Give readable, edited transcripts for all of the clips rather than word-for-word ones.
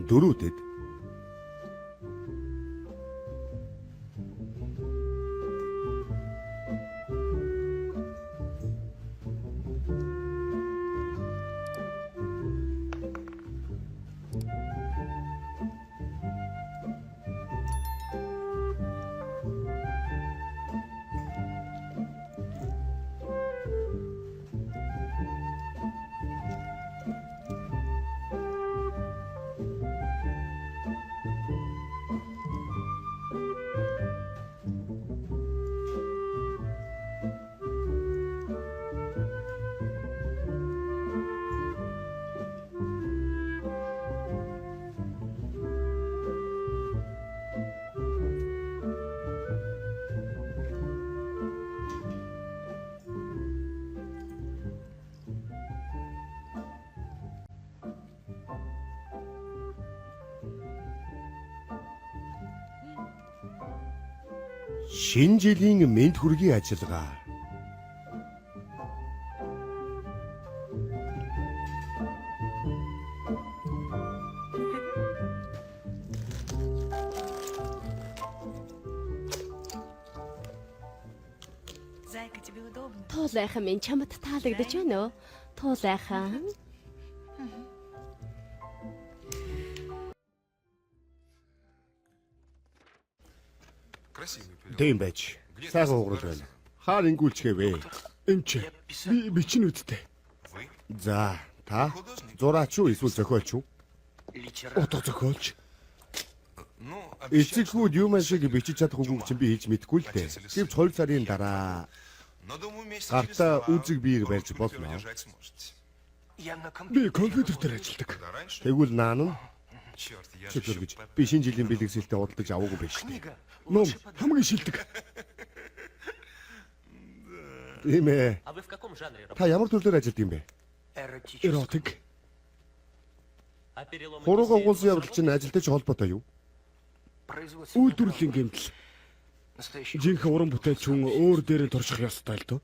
дөрүүдэд шинэ жилийн мэд хүргийн ажиллагаа. Туулайхан минь чамд таалагдаж байна уу? Туулайхан. Дэм байж. Сайхан уурал байна. Хаар ингүүлчгээвэ. Эмч би бичин үдтэй. За, та зураач юу эсвэл зохиолч юу? Утга зохиолч. Эцэг хүүд юу маш шиг бичиж чадах үгүй чинь би хийж мэдэхгүй л дээ. Гэвч 2 сарын дараа гартаа үзэг биер барьж болно. Би компьютер дээр ажилладаг. Тэгвэл наан нь чөлөө гэж би шинэ жилийн бэлгэсэлтэд худалдаж аваагүй байж тээ. Ном хамгийн шилдэг. Тийм ээ. А вы в каком жанре работаете? Та ямар төрлөөр ажилладаг юм бэ? Эротик. А переломы Хурууга костей угуулсан явдал чинь ажилтай ч холбоотой юу? Үйлдвэрлэлийн гэмтэл. Жинхэнэ уран бүтээлч хүн өөр дээрээ турших ёстой л дөө.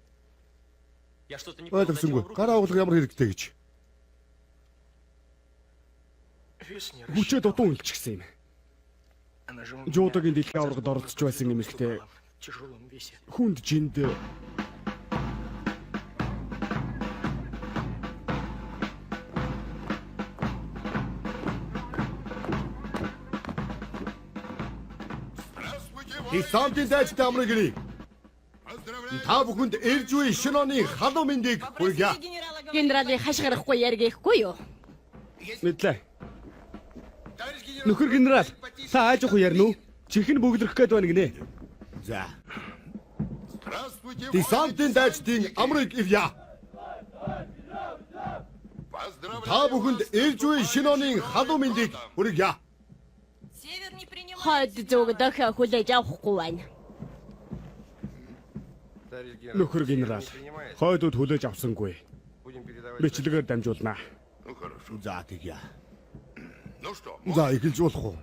Я что-то не понял, зачем Ойлгосонгүй. вам руки? Гараа углах ямар хэрэгтэй гэж. Хүчээ дутуу илчихсэн юм. Жуудагийн дэлхийн аврагад оролцож байсан эмэгтэй хүнд жинд Хисамтын дайчтай амрыг гэрий. Та бүхэнд ээлж буй шинэ оны халуун мэндийг хүргье. Генералыг хашгирахгүй яргэхгүй юу? мэдлээ. Нөхөр генерал, та ааж ах ярина уу? Чихэн бөглөрөх гээд байна гинэ. За. Хисамтын дайчдын амрыг ивья. Та бүхэнд ээлж буй шинэ оны халуун мэндийг хүргье. Хойд зүг дахиад хүлээж авахгүй байна. Нөхөр генерал, хойдууд хүлээж авсангүй. Бичлэгээр дамжуулнаа. За тэгье. За эхэлж болох уу?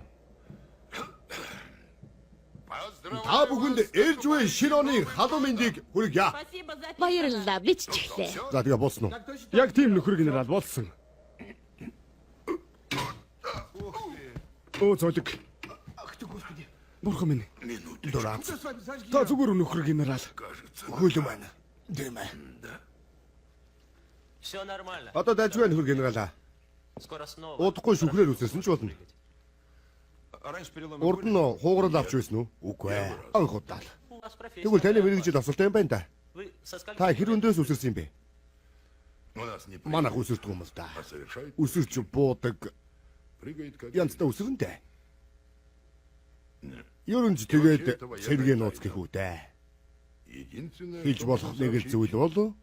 Та бүхэнд ээлж буй шинэ оны халуун мэндийг хүргье. Баярлалаа биччихлээ. За тэгээ болсон уу? Яг тийм нөхөр генерал болсон. Оо золиг. Бурхан минь. Дураац. Та зүгээр нөхөр генерал. Хөлөн байна. Дэмэ. Все нормально. Одоо дайжгүй нөхөр генералаа. Скоро снова. Удахгүй шүхрээр үсэрсэн ч болно. Урд нь хуугарал авч байсан уу? Үгүй ээ. Анх удаа. У вас профессия. Тэгвэл таны мэрэгжил асуултаа юм байна да. Вы со скольки Та хэр өндөөс үсэрсэн юм бэ? Манайх Манайх үсэрдэг юм л да. Үсэрч буудаг. Янзтай үсэрнтэй. Ерөнж тэгээд сэргээ нууц гэх үү дээ. Хийж болох нэг л зүйл бол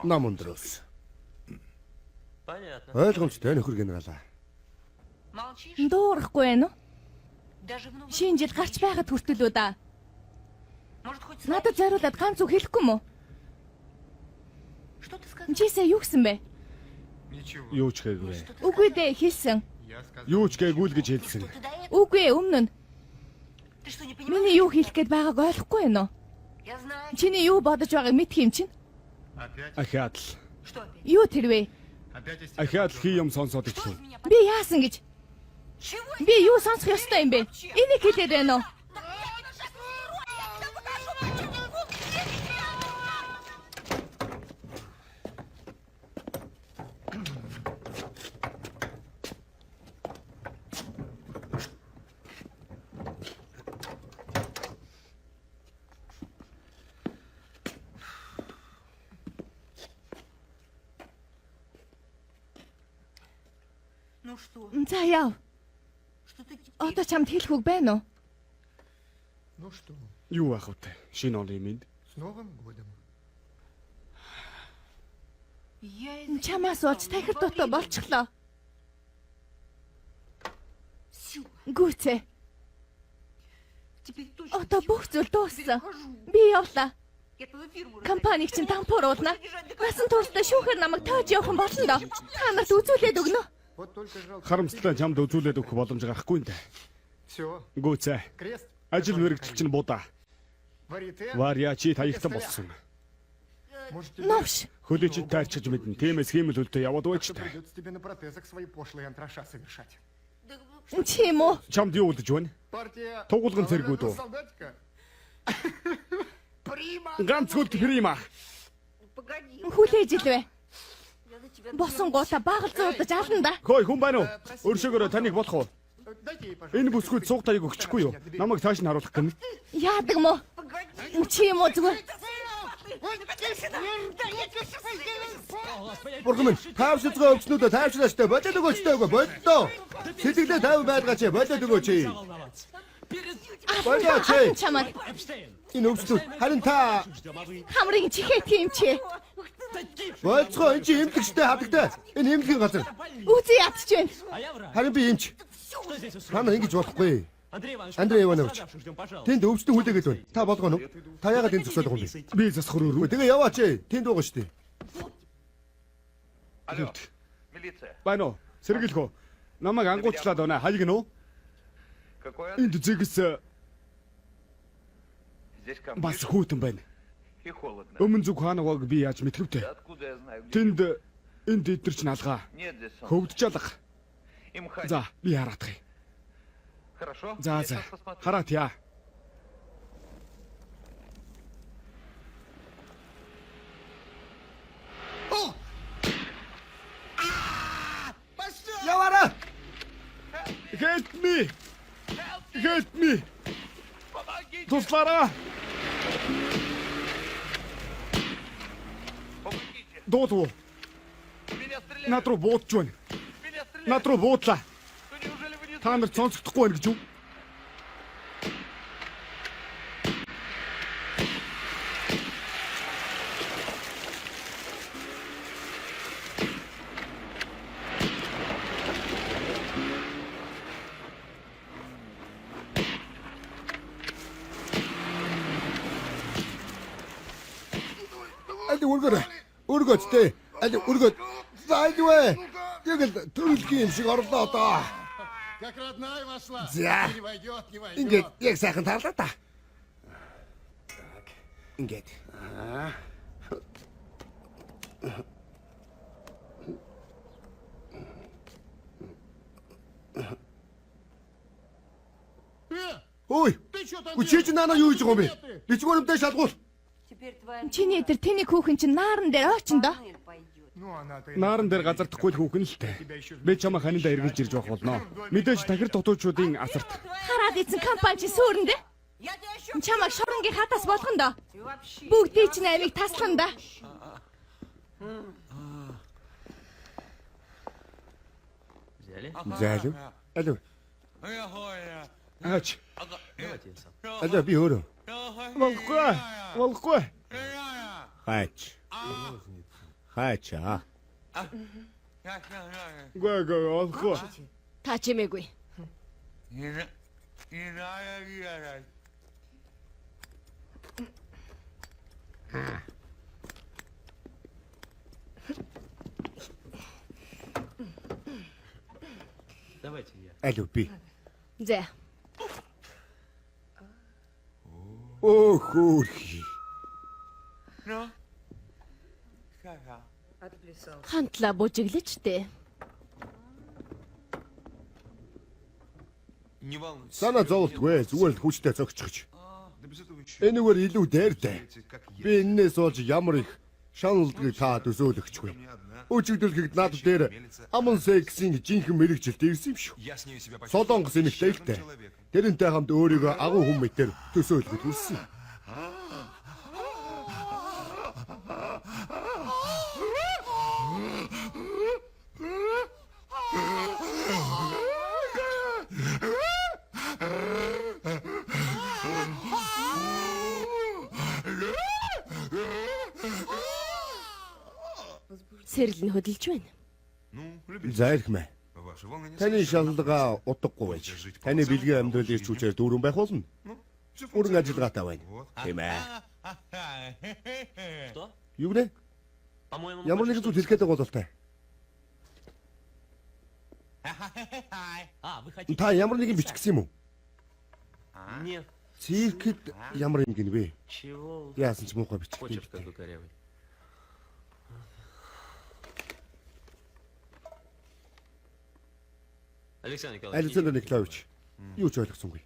нам өндрөөс. Понятно. Ойлгомжтой нөхөр генералаа. Дуурахгүй байна уу? Шинэ жил гарч байгаад хүртэл үү да. Надад зориулаад ганц үг хэлэхгүй мө? Жисээ юу гэсэн бэ? Юу ч гээгүй. Үгүй дээ хэлсэн. Юу ч гээгүй л гэж хэлсэн. Үгүй өмнө нь. Миний юу хэлэх гээд байгааг ойлгохгүй байна уу? Чиний юу бодож байгааг мэдх юм чинь? Ахаад л. Юу тэр вэ? Ахаад л хий юм сонсоод ирлээ. Би яасан гэж? Би юу сонсох ёстой юм бэ? Энийг хэлээд байна уу? За яав. Одоо чамд хэлэх үг байна уу? Ну что, Юу байх вэ? Шинэ оны минь. с Новым годом. Чамаас ууч тахир дутуу болчихлоо. Гүцээ. Одоо бүх зүйл дууссан. Би явлаа. Компаниг чинь дампууруулна. Насан туршдаа шүүхээр намайг тоож явах болно доо. Та нарт үзүүлээд өгнө. Вот только жалко. Харамсалтай чамд үзүүлээд өгөх боломж гарахгүй нэ. Все, Гүцээ. крест. Ажил мэрэгжил чинь будаа. Варите. Варья чи таягтай болсон. Может, Новш. Хөлөө чи таарчиж мэднэ. Тиймээс хиймэл хөлтөө яваад байж та. придется тебе на протезах свои пошлые антраша совершать. Чи юм уу? Чамд юу үлдэж байна? Партия... Тугуулгын цэргүүд үү? Солдатика. Ганц хөлт прима. Хүлээж илвэ. Босон гоота багал зуудаж ална да. Хөөе хүн байна уу? Өршөөгөөрөө таныг болох уу? Дайте ей, пожалуйста. Энэ бүсгүйд суух таяг өгчихгүй юу? Намайг тааш нь харуулах гэнэ. Яадаг мó? Чи юм уу зүгээр? Бурхан минь, таавшилцгаа өвчнүүдөө таавшлааштай болоод өгөөч таагүй боллоо. Сэтгэлдээ тав байдгаа чи болоод өгөөч. Болооч. Чамаг Энэ өвчнүүд харин та хамрын чихээ тийм чи. болцгоо энэ чи эмнэлэгчтэй хадагтай. Энэ эмнэлгийн газар. Үзий ядч байна. А я врач. Харин би эмч. Что здесь устроено? Та нар ингэж болохгүй. Андрей Иванович, Андрей Иванович. ждем, пожалуйста. Тэнд өвчтөн хүлээгээд байна. Та болгоно уу? Та яагаад энэ зогсоод байгаа юм бэ? Би засах руу. Тэгээ яваач. Тэнд байгаа шүү дээ. Алло, милиция. Байна уу? Сэргийлэх үү? Намайг ангуучлаад байна. Хаяг нь уу? Какой Энд зэгс Здесь бас компьютер хүүтэн байна. и холодно. Өмнө зүг хаанаагааг би яаж мэдрэв те. Откуда я знаю, где? Тэнд энд идэрч налгаа. Нет здесь солнца. Хөвдөж алга. Им хать. За, би хараадах юм. Хорошо? За Я за. сейчас посмотрю. Хараат яа. Яваараа. Help me. Help me. Туслаараа. Помогите! Дуудуу. Меня стреляют! Над руу буудж байна. Меня стреляют! Над руу буудлаа. Ну неужели вы не Та нар цонцогдохгүй байна гэж юу? Аль үргөр. Үргөц тээ. Аль үргөц. Зайдвэ. Яг л төрөлхийн юм шиг орлоо одоо. Как родная вошла. За. Не войдет, не войдет. Ингээд яг сайхан таарлаа та. Ингээд. Ой. Ты что там Үчиж наана юу хийж байгаа юм бэ? Бичгүүрэмдээ шалгуул. Чиний дээр тэний хүүхэн чинь нааран дээр очино доо. Ну, она-то... Нааран дээр газардахгүй л хүүхэн л тээ. Би чамаа ханиндаа эргэж ирж явах болно. Мэдээж тахир дотоочдын асарт. Хараад ийцэн компани чи сүрэндэ. Чамаг шоронгийн хатаас болгоно доо. Бүгдий чинь амиг таслана да. Взяли? Зайлв. Алив. Аач. Давайте, Ильсан. Алив би өөрөө. Болохгүй. Болохгүй. Хаач. Хаачаа. Гүй болохгүй. Та чимээгүй. Давайте я. Алив би. За. Оо хөөх. Хантлаа бужиглаж тээ. Санаа зовлтгүй зүгээр л хүчтэй зөгчгөж. Энэгээр илүү дайртай. Би энэс болж ямар их шаналдгийг та төсөөлөгчгүй. Өчигдөлхөд над дээр аман сексийн жинхэнэ мэрэгжилт ирсэн юм шүү. Солонгос эмэгтэй ихтэй. Тэрнтэй хамт өөрийгөө агуу хүн мэтэр төсөөлөхөд хүрсэн. Сэрэл нь хөдөлж байна. Зайлхмэ. Таны шалгалгаа утгагүй байж. Таны бэлгийн амьдрал ирч хүчээр дүүрэн байх болно. Бүрэн ажиллагаатай байна. Тийм ээ. Что? Юу гэнэ? По-моему, Ямар нэгэн зүйл хэлэх гээд байгаа бололтой. А, вы хотите... Та ямар нэгэн бичгсэн юм уу? Нет. Циркэд ямар юм гинвэ? Чего? Яасан ч муухай бичсэн. Почерк такой корявый. Александр Николаевич. Александр Николаевич. Юу ч ойлгосонгүй.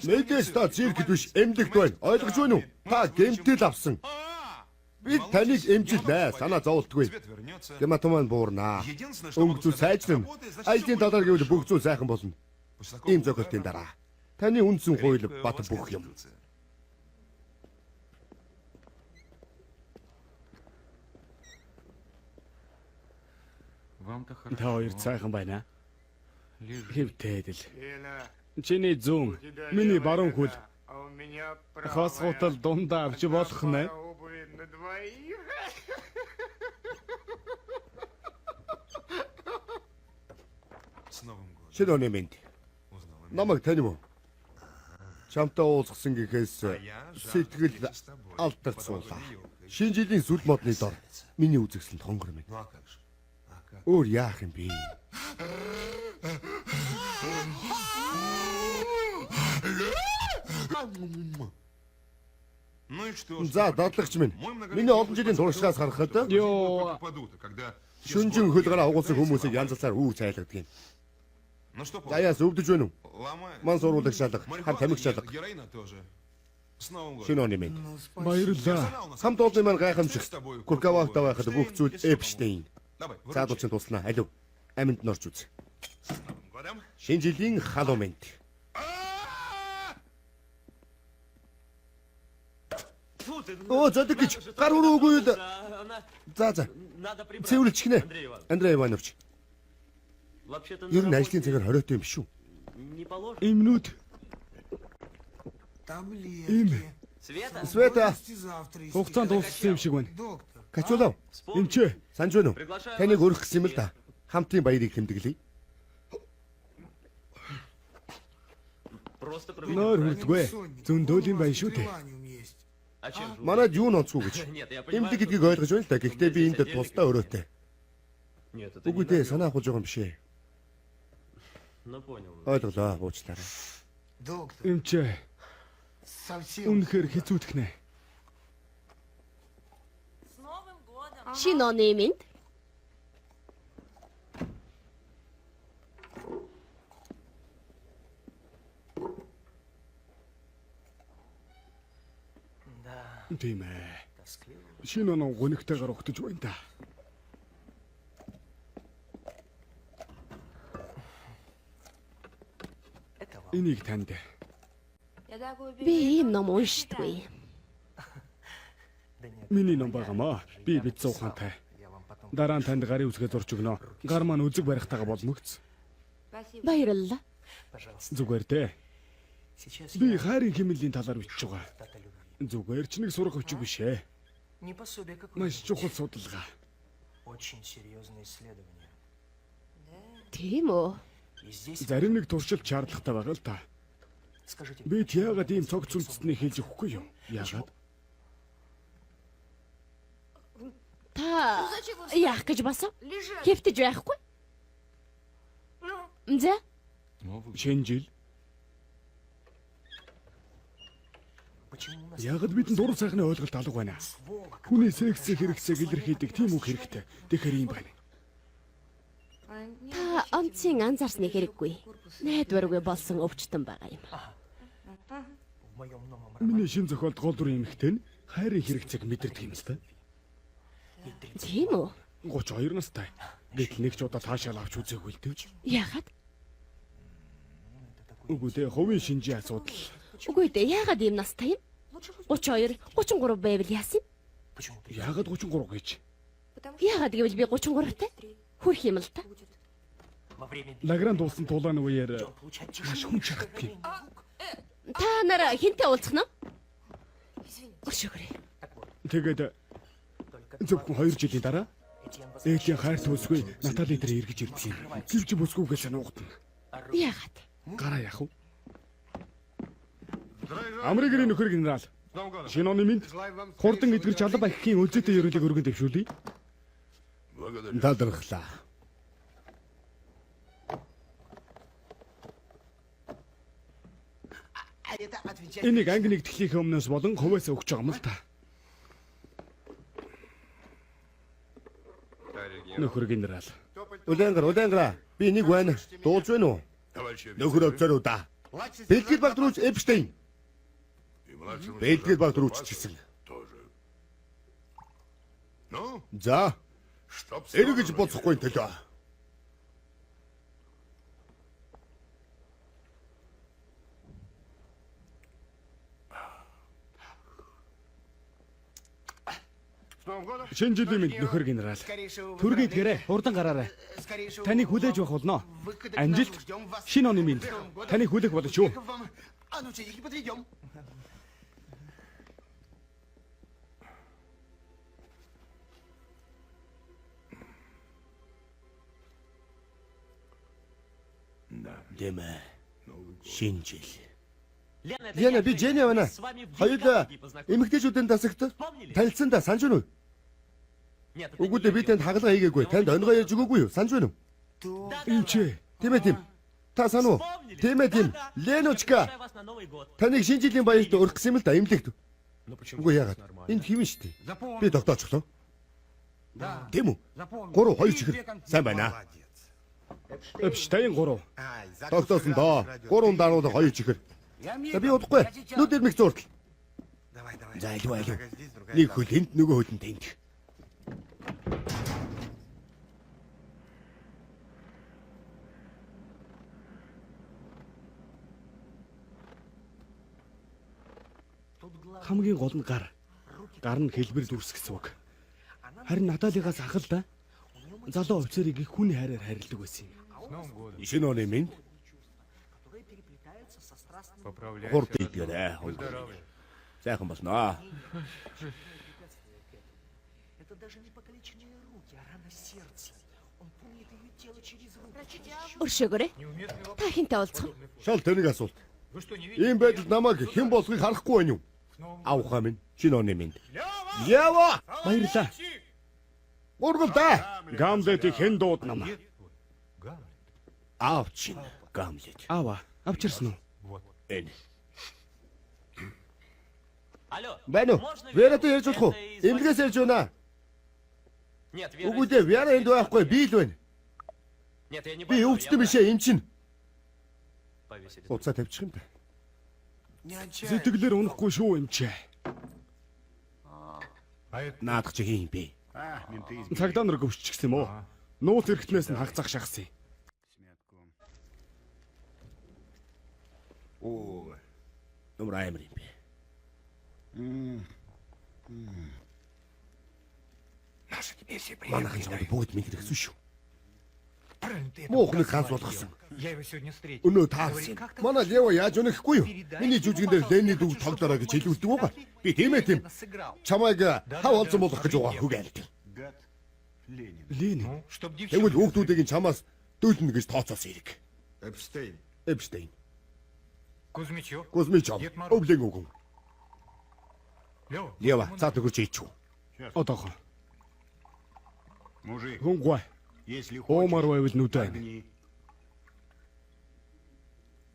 Мэдээж та циркэд биш эмнэлэгт байна. Ойлгож байна уу? Та гэмтэл авсан. Би таныг эмчилнэ. Санаа зовлтгүй. Гематоман буурнаа. Өнгө зүй сайжрна. Айлын талаар гэвэл бүх зүйл сайхан болно. Ийм зохиолтын дараа. Таны үндсэн хууль бат бүх юм. Та хоёр сайхан байна. Хэвтээд л. Лена, Чиний зүүн, миний баруун хөл а у меня правая. хосготол дундаа авч болох нэ. Пара обуви на двоих. Шинэ оны минь. Намайг тань уу? Чамтай уулзсан гэхээс сэтгэл алдагдсуулаа. Шинэ жилийн сүл модны дор миний үзэгсэлд хонгор минь. Өөр яах юм бэ? За дадлагч минь. Миний олон жилийн туршлагаас харахад Йоо, шүнжин хөл гараа угуулсан хүмүүсийг янзлаар үү цайлгадаг юм. Заяас өвдөж байна уу? Ман суруулагч шалга, хар тамхи шалга. Шинэ оны минь. баярлалаа. Хамт олонний маань гайхамшиг. Куркавагта байхад бүх зүйл Эпштейн. Цаадуучин туснаа алив. Аминд норч үз. Шинэ жилийн халуумент. Фу ты, Оо зодог гэж гар өрөөгүй л. она... За. Надо прибрать. Цэвэрлчихнэ. Андрей Иванович. Андрей Иванович. Вообще-то Ер нь на ажлын цагаар хориотой юм шүү. не положено. Имнүүд Таблетки. Света? Света, хугацаанд дууссан юм шиг байна. Доктор. Качулав. Вспомни. Эмчээ, Санж байна уу? Приглашаю Таныг вас. өргөх гэсэн юм л да. Хамтын баярыг тэмдэглэе. Просто проведем нойр праздник. хүрдгүй. Зөндөөлийн байна шүү дээ. Желанием есть. А чем же? Манайд юу нонцгүй гэж. Нет, я понимаю, Эмдэг что- гэдгийг ойлгож байна л да. Гэхдээ би энд тусдаа өрөөтэй. Нет, это не Үгүй дээ, так. санаа ахуулж байгаа юм биш ээ. Ну понял. Ойлголоо, уучлаарай. Доктор, Эмчээ, совсем. үнэхээр хэцүүдэх нэ. Шинэ оны минь. Тийм ээ. Шинэ оноо гонигтайгаар ухтаж байна да. Энийг танд. Би ийм ном уншдаггүй. Миний ном байгаамаа. Би бичсэн ухаантай. Дараа нь танд гарын үсгээ зурч өгнө. Гар маань үзэг барихтайгаа болно гэж. Баярлалаа. Зүгээр дээ. Би хайрын хэмнэлийн талаар бичиж байгаа. Зүгээр ч нэг сурах өчиг биш ээ. Не пособие какое-то. Маш чухал судалгаа. Очень серьезное исследование. Тийм үү? И здесь, Зарим нэг туршилт шаардлагатай байгаа л та. скажите, Бид яагаад ийм цогц үндэстнийг хэлж өгөхгүй юу? Яагаад? Та яах гэж басан? Хэвтэж байхгүй? За, Шинэ жил. почему у нас Яагаад бидэнд дур сайхны ойлголт алга байна? Хүний секс хэрэгцээг илэрхийлдэг тийм үг хэрэгтэй. Тэгэхээр юм байна. та онцгийн анзаарсны хэрэггүй. Найдваргүй болсон өвчтөн байгаа юм. В моем новом Миний шин зохиолд гол дүрийн эмэгтэй нь хайрын хэрэгцээг мэдэрдэг юм л та. Тийм үү? 32 настай. Гэтэл нэг ч удаа таашаал авч үзээгүй л дээ. Яагаад? Үгүй дээ, хувийн шинжийн асуудал. Үгүй дээ, яагаад ийм настай юм? 32, 33 байвал яасан юм? Почему? Яагаад 33 гэж? Яагаад гэвэл би 33-тай? Хүрх юм л та. Во время Лагран дуусан тулааны үеэр он получает маш хүн чарахгүй. Та нараа хинтээ уулзах нь? Өшөөрэй. Так вот, Тэгээд только зөвхөн 2 жилийн дараа Этьен ээжийн хайр төсгүй Натали дээр эргэж ирдсэн. Гэвч бүсгүйгээ сануугдана. Яагаад? Гараа яах вэ? Америкийн нөхөр генерал. Шинэ оны минь хурдан эдгэрч алба ахихийн үлзэтэй ерөөлийг өргөн дэвшүүлье. Талархлаа. А это отвечает. Энийг анги нэгтгэхийн өмнөөс болон хувьяасаа өгч байгаа юм л та. Нөхөр генерал. Улаангар. Би нэг байна. Дуулж байна уу? Нөхөр офицер да. Бэлтгэл багтрууч Эпштейн. Бэлтгэл багтрууч ч гэсэн. За. Эргэж боцохгүй төлөө. Шинэ жилийн минь нөхөр генерал. Төргийн гэрээ хурдан гараарай. Таныг хүлээж авах болно. Амжилт. Шинэ оны минь таныг хүлээх болно шүү. А ну чайки подведем. Дэмэ. Шинэ жил. Лена, Лена, би Женя байна. С вами в Хоёулаа Гонконге познакомились. эмэгтэйчүүдийн тасагт танилцсан да санаж байна уу? Нет, это Үгүй не дээ би я. танд хагалгаа хийгээгүй. Танд өнгөө ярьж өгөөгүй юу? Санаж байна уу? Эмчээ. Тийм ээ тийм. Та санаа уу? Вспомнили? Тийм ээ тийм. Да-да. Леночка. Приглашаю вас на Новый год. Таныг шинэ жилийн баярт өргөсөн юм л да эмлэгт. Ну почему? Үгүй яагаад? Энд хэвэн шүү дээ. Запомни. Би тогтоочихлоо. Да. Тийм үү? Запомни. 3 2 Ты чихэр. две конфеты. Сайн байна. Эпштейн 3. Тогтоосон доо. 3 даруул 2 чихэр. За би удахгүй. Нүд ирмэх зуртал. Давай. За алуу. Здесь другая. Нэг хөл энд нөгөө хөл нь тэнд. Хамгийн гол нь гар. Гар нь хэлбэр дүрс гэсэн үг. Харин Наталигаас ахал да. Залуу офицерыг их хүний хайраар харилдаг байсан юм. Шинэ оны минь которые переплетаются со страстным Поправляй. хурд идэгрээ. Сайхан болноо. Это даже не покалеченные руки, а рана сердца. Он помнит ее тело через руки. Өшөөрэй. Та хинтээ уулзах? Шал тэнийг асуулт. Вы что, не видите? Ийм байдалд намайг хэн болохыг харахгүй байна юу? Авхаа минь. Шинэ оны минь. Ява! Баярлаа. Ургалдаа. Гамлетийг хэн дууднам? Аавчин Гамлет. Аава, авчирсан уу? Энэ. Алло. Байна уу? Можно Вератай Веру? ярьж болох уу? Это и звонит. Эмнэлгээс ярьж байна. Нет, Вера Үгүй здесь. дээ, Вяра энд байхгүй. Би л байна. Нет, я не Би больной, өвчтөн я биш ээ, эмчин. повесили. Уцаа тавьчих юм да. Не отчаивайся. Сэтгэлээр унахгүй шүү эмчээ. Наадах чи хин бэ? Цагдаа нар гөвччихсэн юм уу? Нууц эргэтнээс нь хагцах шахсан. Оо. Нумар аймар юм бэ. Манайхан ч бүгд мэдэрсэн шүү. Правильно, ты это Муухны показала ганц болгосон. девушка. Я его сегодня встретил. Өнөө таарсан. Манай Лева яаж өнөхгүй юу? Миний жүжигэн дээр Ленни дүүг тогдороо гэж хэлүүлдэг байгаа. Би тийм ээ тийм. Сыграл. Чамайг хав олзон болох гэж байгаа хүгээлт. Ленин. Ну, чтоб Тэгвэл девчонка... хүүхдүүдийн чамаас дүүлнэ гэж тооцоосон хэрэг. Эпштейн. Кузьмичев. Кузьмичев. Дед Мороз. Өвлэн үгэн. Лёва. Лева, цаад өгөрч ийчүү. Одоохон. Мужик, Хүнгүй. если Уумар хочешь, байвал нүдэн. огни.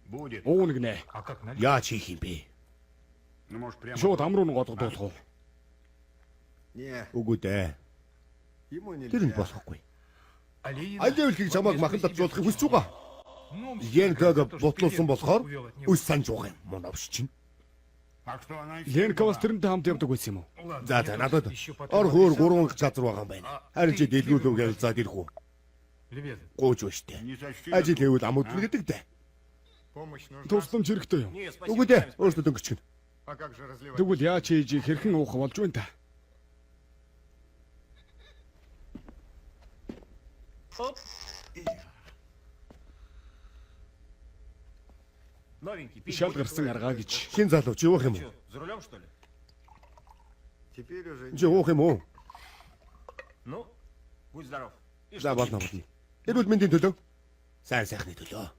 Будет. Уунг нэ. А как налить? Яаж хийх юм бэ? Ну, может, прямо... Шууд ам руу нь годогдуулах уу? Не, Үгүй дээ. Тэр нь болохгүй. ему нельзя. Яагаад? Яагаад? Манай хэн ч бодохгүй. Шууд ам руу нь годогдуулах уу? Өнөө таарсан. Алиулхийг чамайг махалдажуулахыг хүсэж байгаа. Ну, Янкаг то, что ботлуулсан клиент болохоор увел от него. үс санаж байгаа юм. Монавш чинь. А что она еще Ленковс тэрнтэй хамт явдаг байсан юм уу? Ладно, За мне за тут надад еще потом ор хөөр написано. 3 газар байгаа юм байна. Харин чи дэлгүүлөв гэж заад ирэх үү? Ребята, Гууж ба штэ. не сочти? Ажил хийвэл амууд гэдэг дээ. Помощь нужна. Тусламж хэрэгтэй юм. Не, спасибо. Үгүй дээ. Өөртөө дөнгөчгөн. А как же разливать? Тэгвэл яаж хийж хэрхэн уух болж байна та? Оп. Новенький, пить Шал будешь? гарсан аргаа гэж. Шин залуу чи уух юм уу? Чё, за рулем, что ли? Теперь уже Чи уух юм уу? Ну, будь здоров. И За что? болно болно. Эрүүл мэндийн төлөө. Сайн сайхны төлөө.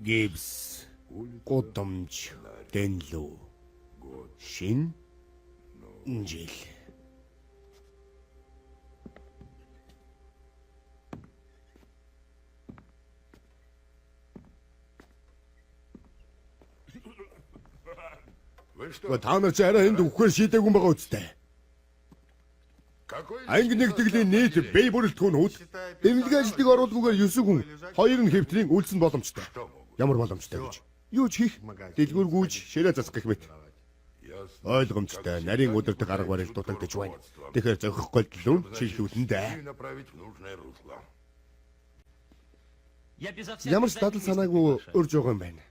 Гибс. Гудамж. Дэнлүү. Шин. Жил. Вы что? Та нар чи арай энд үхээр шийдээгүй байгаа үстэй. Какой Анги нэгтгэлийн нийт бие бүрэлдэхүүнүүд эмнэлгийн ажилтныг оруулгүйгээр 9 хүн, 2 нь хэвтрийн үлдсэн боломжтой. Ямар боломжтой гэж? Юу ч хийх, дэлгүүргүйж ширээ засах гэх мэт. Ойлгомжтой, нарийн өдөртөг арга барил дутагдж байна. Тэгэхээр зохих голдлон чиглүүлэн дээ. направить в нужное русло? Я безо всякой Ямар ч дадал задней санаагүй мысли, Паша. өрж байгаа юм байна.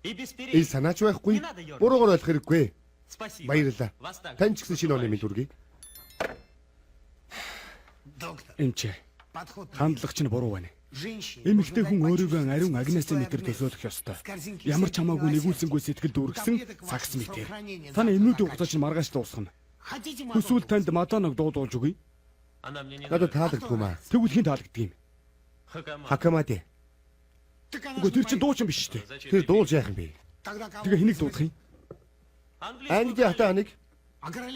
И без Ил перед. санаач байхгүй. Буруугаар ойлгох хэрэггүй. Спасибо. Баярлалаа. Вас так. Тань ч гэсэн шинэ оны минь дүргий. доктор. Эмчээ. Подход Хандлага чинь буруу байна. женщине. Эмэгтэй хүн өөрийгөө ариун агнестай мэтэр төсөөлөх ёстой. Ямар ч хамаагүй нэгүүлсэнгүй сэтгэл дүүргсэн сагс мэтэр. Таны эмнүүдийн хугацаа чинь маргааш дуусгана. Хотите Хүсвэл танд матаног дуудуулж өгье. Она мне не Надад нравится. таалагдгүй маа. Тэгвэл хин таалагддаг юм. Хакама. Хакамади. Үгүй тэр чинь дуучин биш шүү дээ. Зачем? Тэр дуулж яах юм бэ? Тэгээ хэнийг дуудах юм? Английскую Англи хатааныг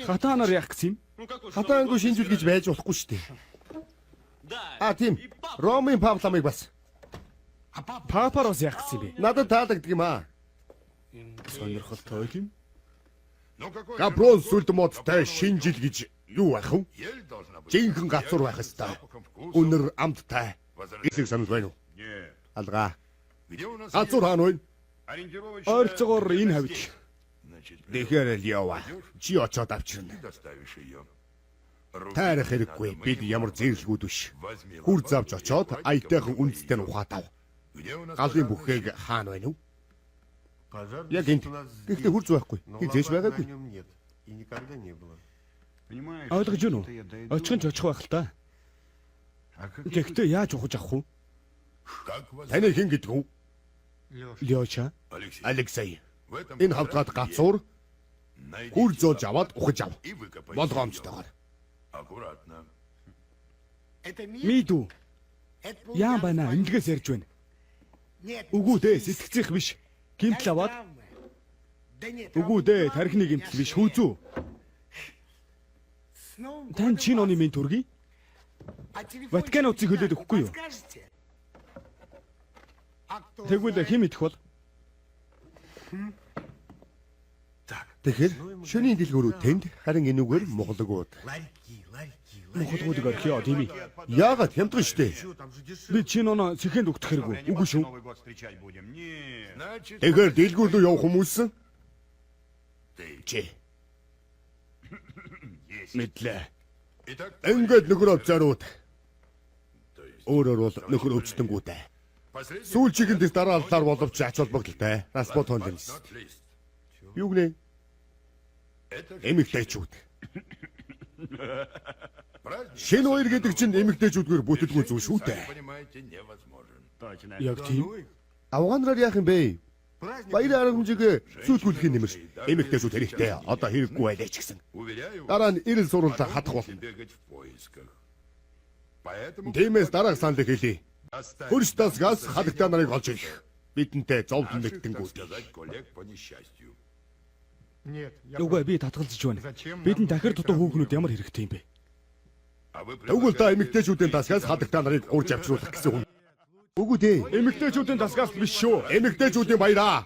Хатаанаар яах гэсэн юм? Ну, какой хатаангүй шинжүүл гэж байж болохгүй шүү дээ. Да. А тийм. И папа. Ромын павламыг бас. Папаар бас яах гэсэн юм бэ? Надад таалагддаг юм аа. Сонирхолтой юм. Ну какой же Габрон сүлд модтай шинжил гэж юу байх вэ? ель должна быть? Жинхэнэ гацур байх ёстой. Запахом вкуса. Өнөр амттай. Возражение? Эсэг санал байна уу? Нет. Алгаа. Где у нас Гацур хаана вэ? ориентировочная... Ойрцоогоор энэ хавьд. Значит, Тэгэхэр л яваа. Чи очоод авчирна. доставишь ее. Таарах хэрэггүй. Бид ямар зэрлгүүд биш. Хүр завж очоод аятайхан үндэстэй нь ухаатав. Где у нас Галын пожарная бүхээг часть? хаана байна вэ? Пожар Яг энд. Гэхдээ хүр зүйхгүй. Хизээш байгаагүй. нет. И никогда не было. Понимаешь, Ойлгож байна уу? это я дойду. Очих нь ч очих байх л та. А каких Гэхдээ яаж ухаж авах вэ? Как вас Таны хэн гэдэг вэ? Лёча. Алексей? Алексей. В этом Энэ хавтгаад гацуур найдите хүр зөөж аваад ухаж ав. и выкопайте Болгоомжтойгоор. её. Аккуратно. Это мир? Мидүү. Это Яам байна? Эмнэлгээс ярьж байна. Нет. Үгүй дээ, сэтгцэх биш. Гимтэл аваад. Да нет. Үгүй дээ, тархины гимтэл биш. Хүүзүү. Тань чинь оны минь төргий? Ватикан утсыг хөлөөд өгөхгүй юу? Тэгвэл хэн мэдэх бол? Тэгэхээр шөнийн дэлгүүрүүд тэнд харин энүүгээр Монголгууд. Ларьки, ларьки, Монголгуудыг орхио тийм ээ. Яагаад хямдхан штэ? Би чинь оноо сэхэнд өгдөх хэрэггүй. Үгүй шүү. Новый год встречать будем. Нет. Значит, Тэгэхээр дэлгүүр рүү явах хүмүүс чи. Мэдлээ. итак, Ингээд нөхөр овцаарууд. Өөрөөр бол нөхөр өвчтөнгүүтэй. последний Сүүлчигэнд дэс дарааллаар боловч ач холбогдолтой. Распот хонлис. шорт-лист. Юу гэнэ? Это же Эмэгтэйчүүд. праздник, Шинэ хоёр гэдэг чинь эмэгтэйчүүдгээр бүтэлгүй зүйл шүү сами дээ. понимаете, невозможен. Яг тийм. Авгаанаар яах юм бэ? Баяр аргамжиг сүүлгүүлэхийн нэмэрч эмэгтэйчүүд хэрэгтэй. Одоо хэрэггүй байлаа ч гэсэн. Уверяю вас, Дараа нь ирэл суралцаа хатах болно. бегать в поисках. Поэтому Тиймээс дараах саналыг хэлье. оставим Хөрш тасгаас хадагтай нарыг олж ирэх. Бидэнтэй зовлон наших, так нэгдэнгүүд. сказать, коллег по несчастью. Нет, я Үгүй би татгалзаж байна. Бидэнд дахир дутуу хүүхнүүд ямар хэрэгтэй юм бэ? А вы Тэгвэл та предлагаете эмэгтэйчүүдийн тасгаас хадагтай нарыг урьж авчруулах гэсэн хүн. Үгүй дээ. Эмэгтэйчүүдийн тасгаас биш шүү. Эмэгтэйчүүдийн баяраа.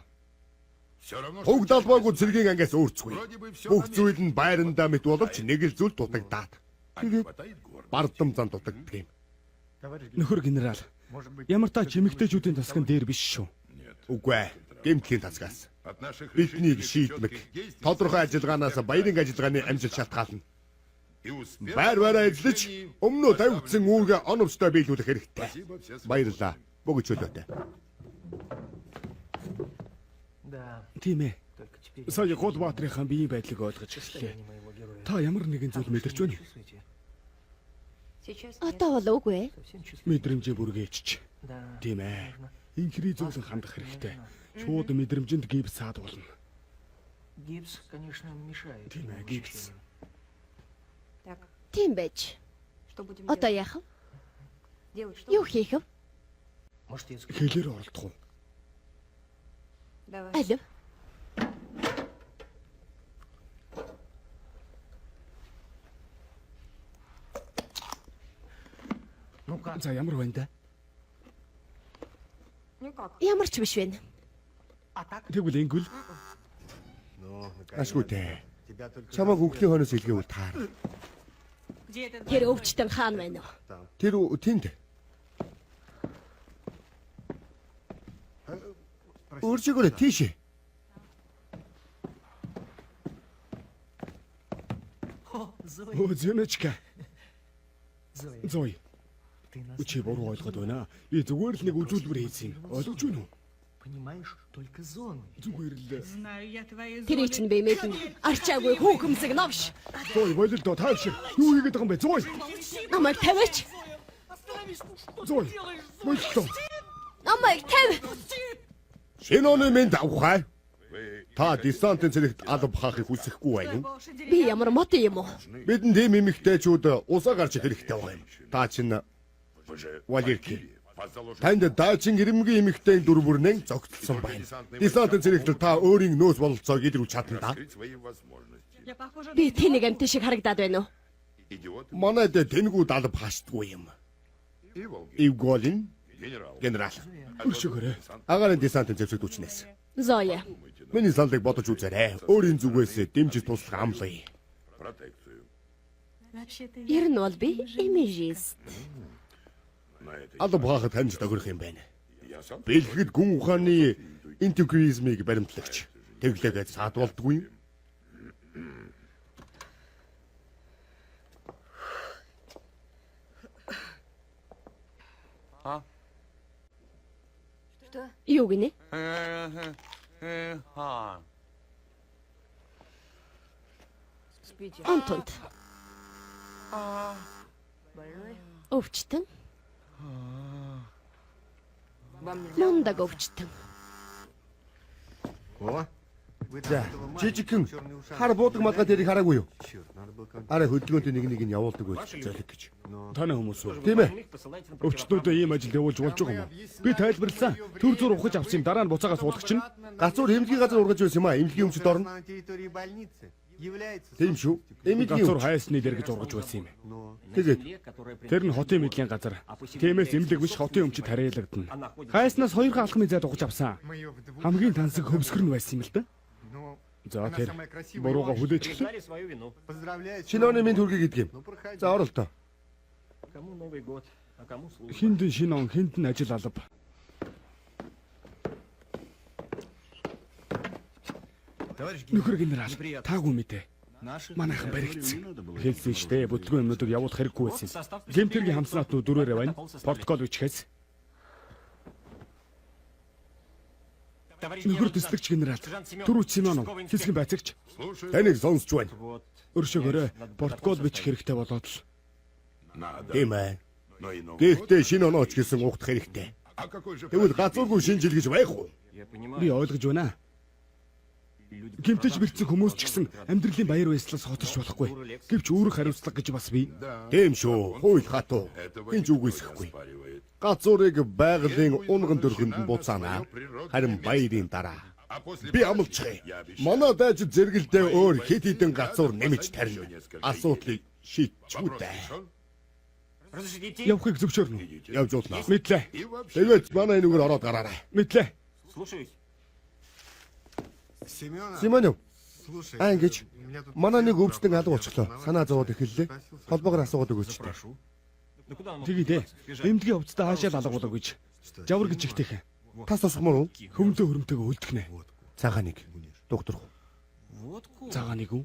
все равно, Уг далбаагүй цэргийн ангиас өөрцгүй. вроде бы все Бүх зүйл нь байрандаа мэт боловч нэг л зүйл дутагдаад. а не хватает гордости. Бардам зан дутагддаг юм. Нөхөр генерал. Ямар та эмэгтэйчүүдийн тасган дээр биш шүү. Нет. Үгүй ээ. Гэмтлийн тасгаас. От наших Бидний решительных и шийдмэг чётких действий тодорхой ажиллагаанаас баярын ажиллагааны амжилт шалтгаална. и успех Байр бараа эзлэж өмнөө тавигдсан үүргээ оновчтой биелүүлэх хэрэгтэй. Спасибо, все с Баярлалаа. Богино чөлөөтэй. Да, Тийм ээ. только теперь Сая Голбаатрын хаан биеийн байдлыг ойлгож эхэллээ. моего героя. Та ямар нэгэн зүйл мэдэрч байна? Чувствуете? Одоо бол үгүй ээ. Совсем чувствуете? Мэдрэмжээ бүргээч. Да. Тийм ээ. Инхри зүйлэн хандах хэрэгтэй. Шууд мэдрэмжинд гипс саад болно. Гипс, конечно, мешает. Тийм ээ, его гипс. ощущениям. Тийм байж. Одоо яах вэ? Юу хийх вэ? Может, я скажу? Хэлээр оролдох уу? Алив. Ну как? За ямар байна да? Ямар ч биш байна. А так? Тэгвэл ингэвэл Ашгүй дээ. Чамаг өглийн хойноос илгээвэл таар. Тэр өвчтөн хаан байна уу? Тэр тэнд. Өөрчигөө тийш. О, Зоя, өө зэнэчка. Зоя, Зой. ты нас Чи буруу ойлгоод байна. Би зүгээр л нэг үзүүлбэр хийсэн юм. Ойлгож байна уу? понимаешь только зону. Зүгээр л Тэр чинь би мэднэ. Арчаагүй хүүхэмсэг новш. Зой болил доо тааш. Юу хийгээд байгаа юм бэ? Зой. Намайг тавиач. Зой. Болил доо. Намайг тавь. Шинэ оны минь авахай. Та десантын зэрэгт алба хаахыг хүсэхгүй байна уу? Би ямар мод юм уу? Бидэнд ийм эмэгтэйчүүд усаа гарч ирэх хэрэгтэй байгаа юм. Та чинь Вы же Валерки. вопили под заложенным танд даачин ирэмгийн эмэгтэй дүрбүрнэн зогтолсон байна. Десантын зэрэгтэл та өөрийн нөөц бололцоог илрүүлж чадна да. раскрыть свои возможности. Би тэнийг амт шиг харагдаад байна уу? Идиоты Манайд тэнгүүд алба хаашдгүй юм. и волги. Ивголин Генерал. генерал. Өршөөрэй. Агаарын десантын зэвсэг дүүчнээс. Зоя. Миний саналыг бодож үзээрэй. Өөрийн зүгээс дэмжиж туслах амлая. Протекцию. Ер нь бол би имижист. На этой Алба хаахад таньж тохирох юм байна. я сам Бэлгэд гүн ухааны интегризмыг баримтлагч. Тэглээгээд саад болдгүй. Юу гинэ? Антонт. Өвчтөн. Мундаг өвчтөн. За, жижигхэн хар буудаг малгай тэрийг хараагүй юу? Арай хөдөлгөөнтэй нэг нь явуулдаг байж золиг гэж. Таны хүмүүс үү? Тийм ээ. Өвчтнүүдээ ийм ажил явуулж болж байгаа юм уу? Би тайлбарласан. Төр зур ухаж авсан юм. Дараа нь буцаагаас уулах чинь. Гацуур эмнэлгийн газар ургаж байсан юм а. Эмнэлгийн өмчөд орно. Тийм шүү. Эмнэлгийн Гацуур өмч. хайсны дээр гэж ургаж байсан юм. Тэгээд Тэр нь хотын мэдлийн газар. Тиймээс эмнэлэг биш хотын өмчөд хариалагдана. Хайснаас 2 алхмын зайд ухаж авсан. Хамгийн тансаг хөвсгөр нь байсан юм л да. За тэр бурууга хүлээж эхлэв. Признали свою вину. шинэ оны минь төргий гэдэг юм. За оролтоо. Кому Новый год, а кому служба. Хинд шинэ он хинд нь ажил алба. Нөхөр генерал таагүй мэдээ. Манайхан баригдсан. Хэлсэн штэ бүтлгүй юмнуудыг явуулах хэрэггүй байсан. Гэмтэргийн хамснаатнууд дөрөөрөө байна. Протокол бичгээс. Нөхөр төслөгч генерал. Түрүү Симонов хэсгийн байцаагч. Слушай, Таныг сонсч байна. Өршөөгөөрэй. Протокол бичих хэрэгтэй болоод л. надо. Тийм ээ. Но и новый. Гэхдээ шинэ онооч гэсэн угтах хэрэгтэй. А какой же Тэгвэл гацуургүй шинэ жил гэж байх уу? Я понимаю. Би ойлгож байна. Гэмтэж бэрцэн хүмүүс ч гэсэн амьдралын баяр баясгалаас хоторч болохгүй. Гэвч өөрөх хариуцлага гэж бас бий. Тийм шүү. Хууль хатуу. Хинч үгүйсэхгүй. Газуурыг байгалийн унган дөргөнд нь буцаана. Харин баярын дараа би амлчихъя. Манай дайж зэрэгэлдээ өөр хэд хэдэн газуур нэмж тарина. Асуудлыг шийдчихгүй дээ. Явахыг зөвшөөрнө. Явж уулнаа. Мэдлээ. Тэгээд манай энэгээр ороод гараарай. Мэдлээ. Симонов. Ангиж манай нэг өвчтөн алга болчихлоо. Санаа зовоод эхэллээ. Холбоогоор асуугаад өгөөч. Тэгээ дээ. Эмдгийн хувцастай хаашаа алгуулаг гэж. Жавар гэж ихтэйх. Тас тосгомор уу? Хөмдөө хөрөмтэйгээ үлдгэнэ. Цагаан нэг. Доктор. Цагаан нэг үү?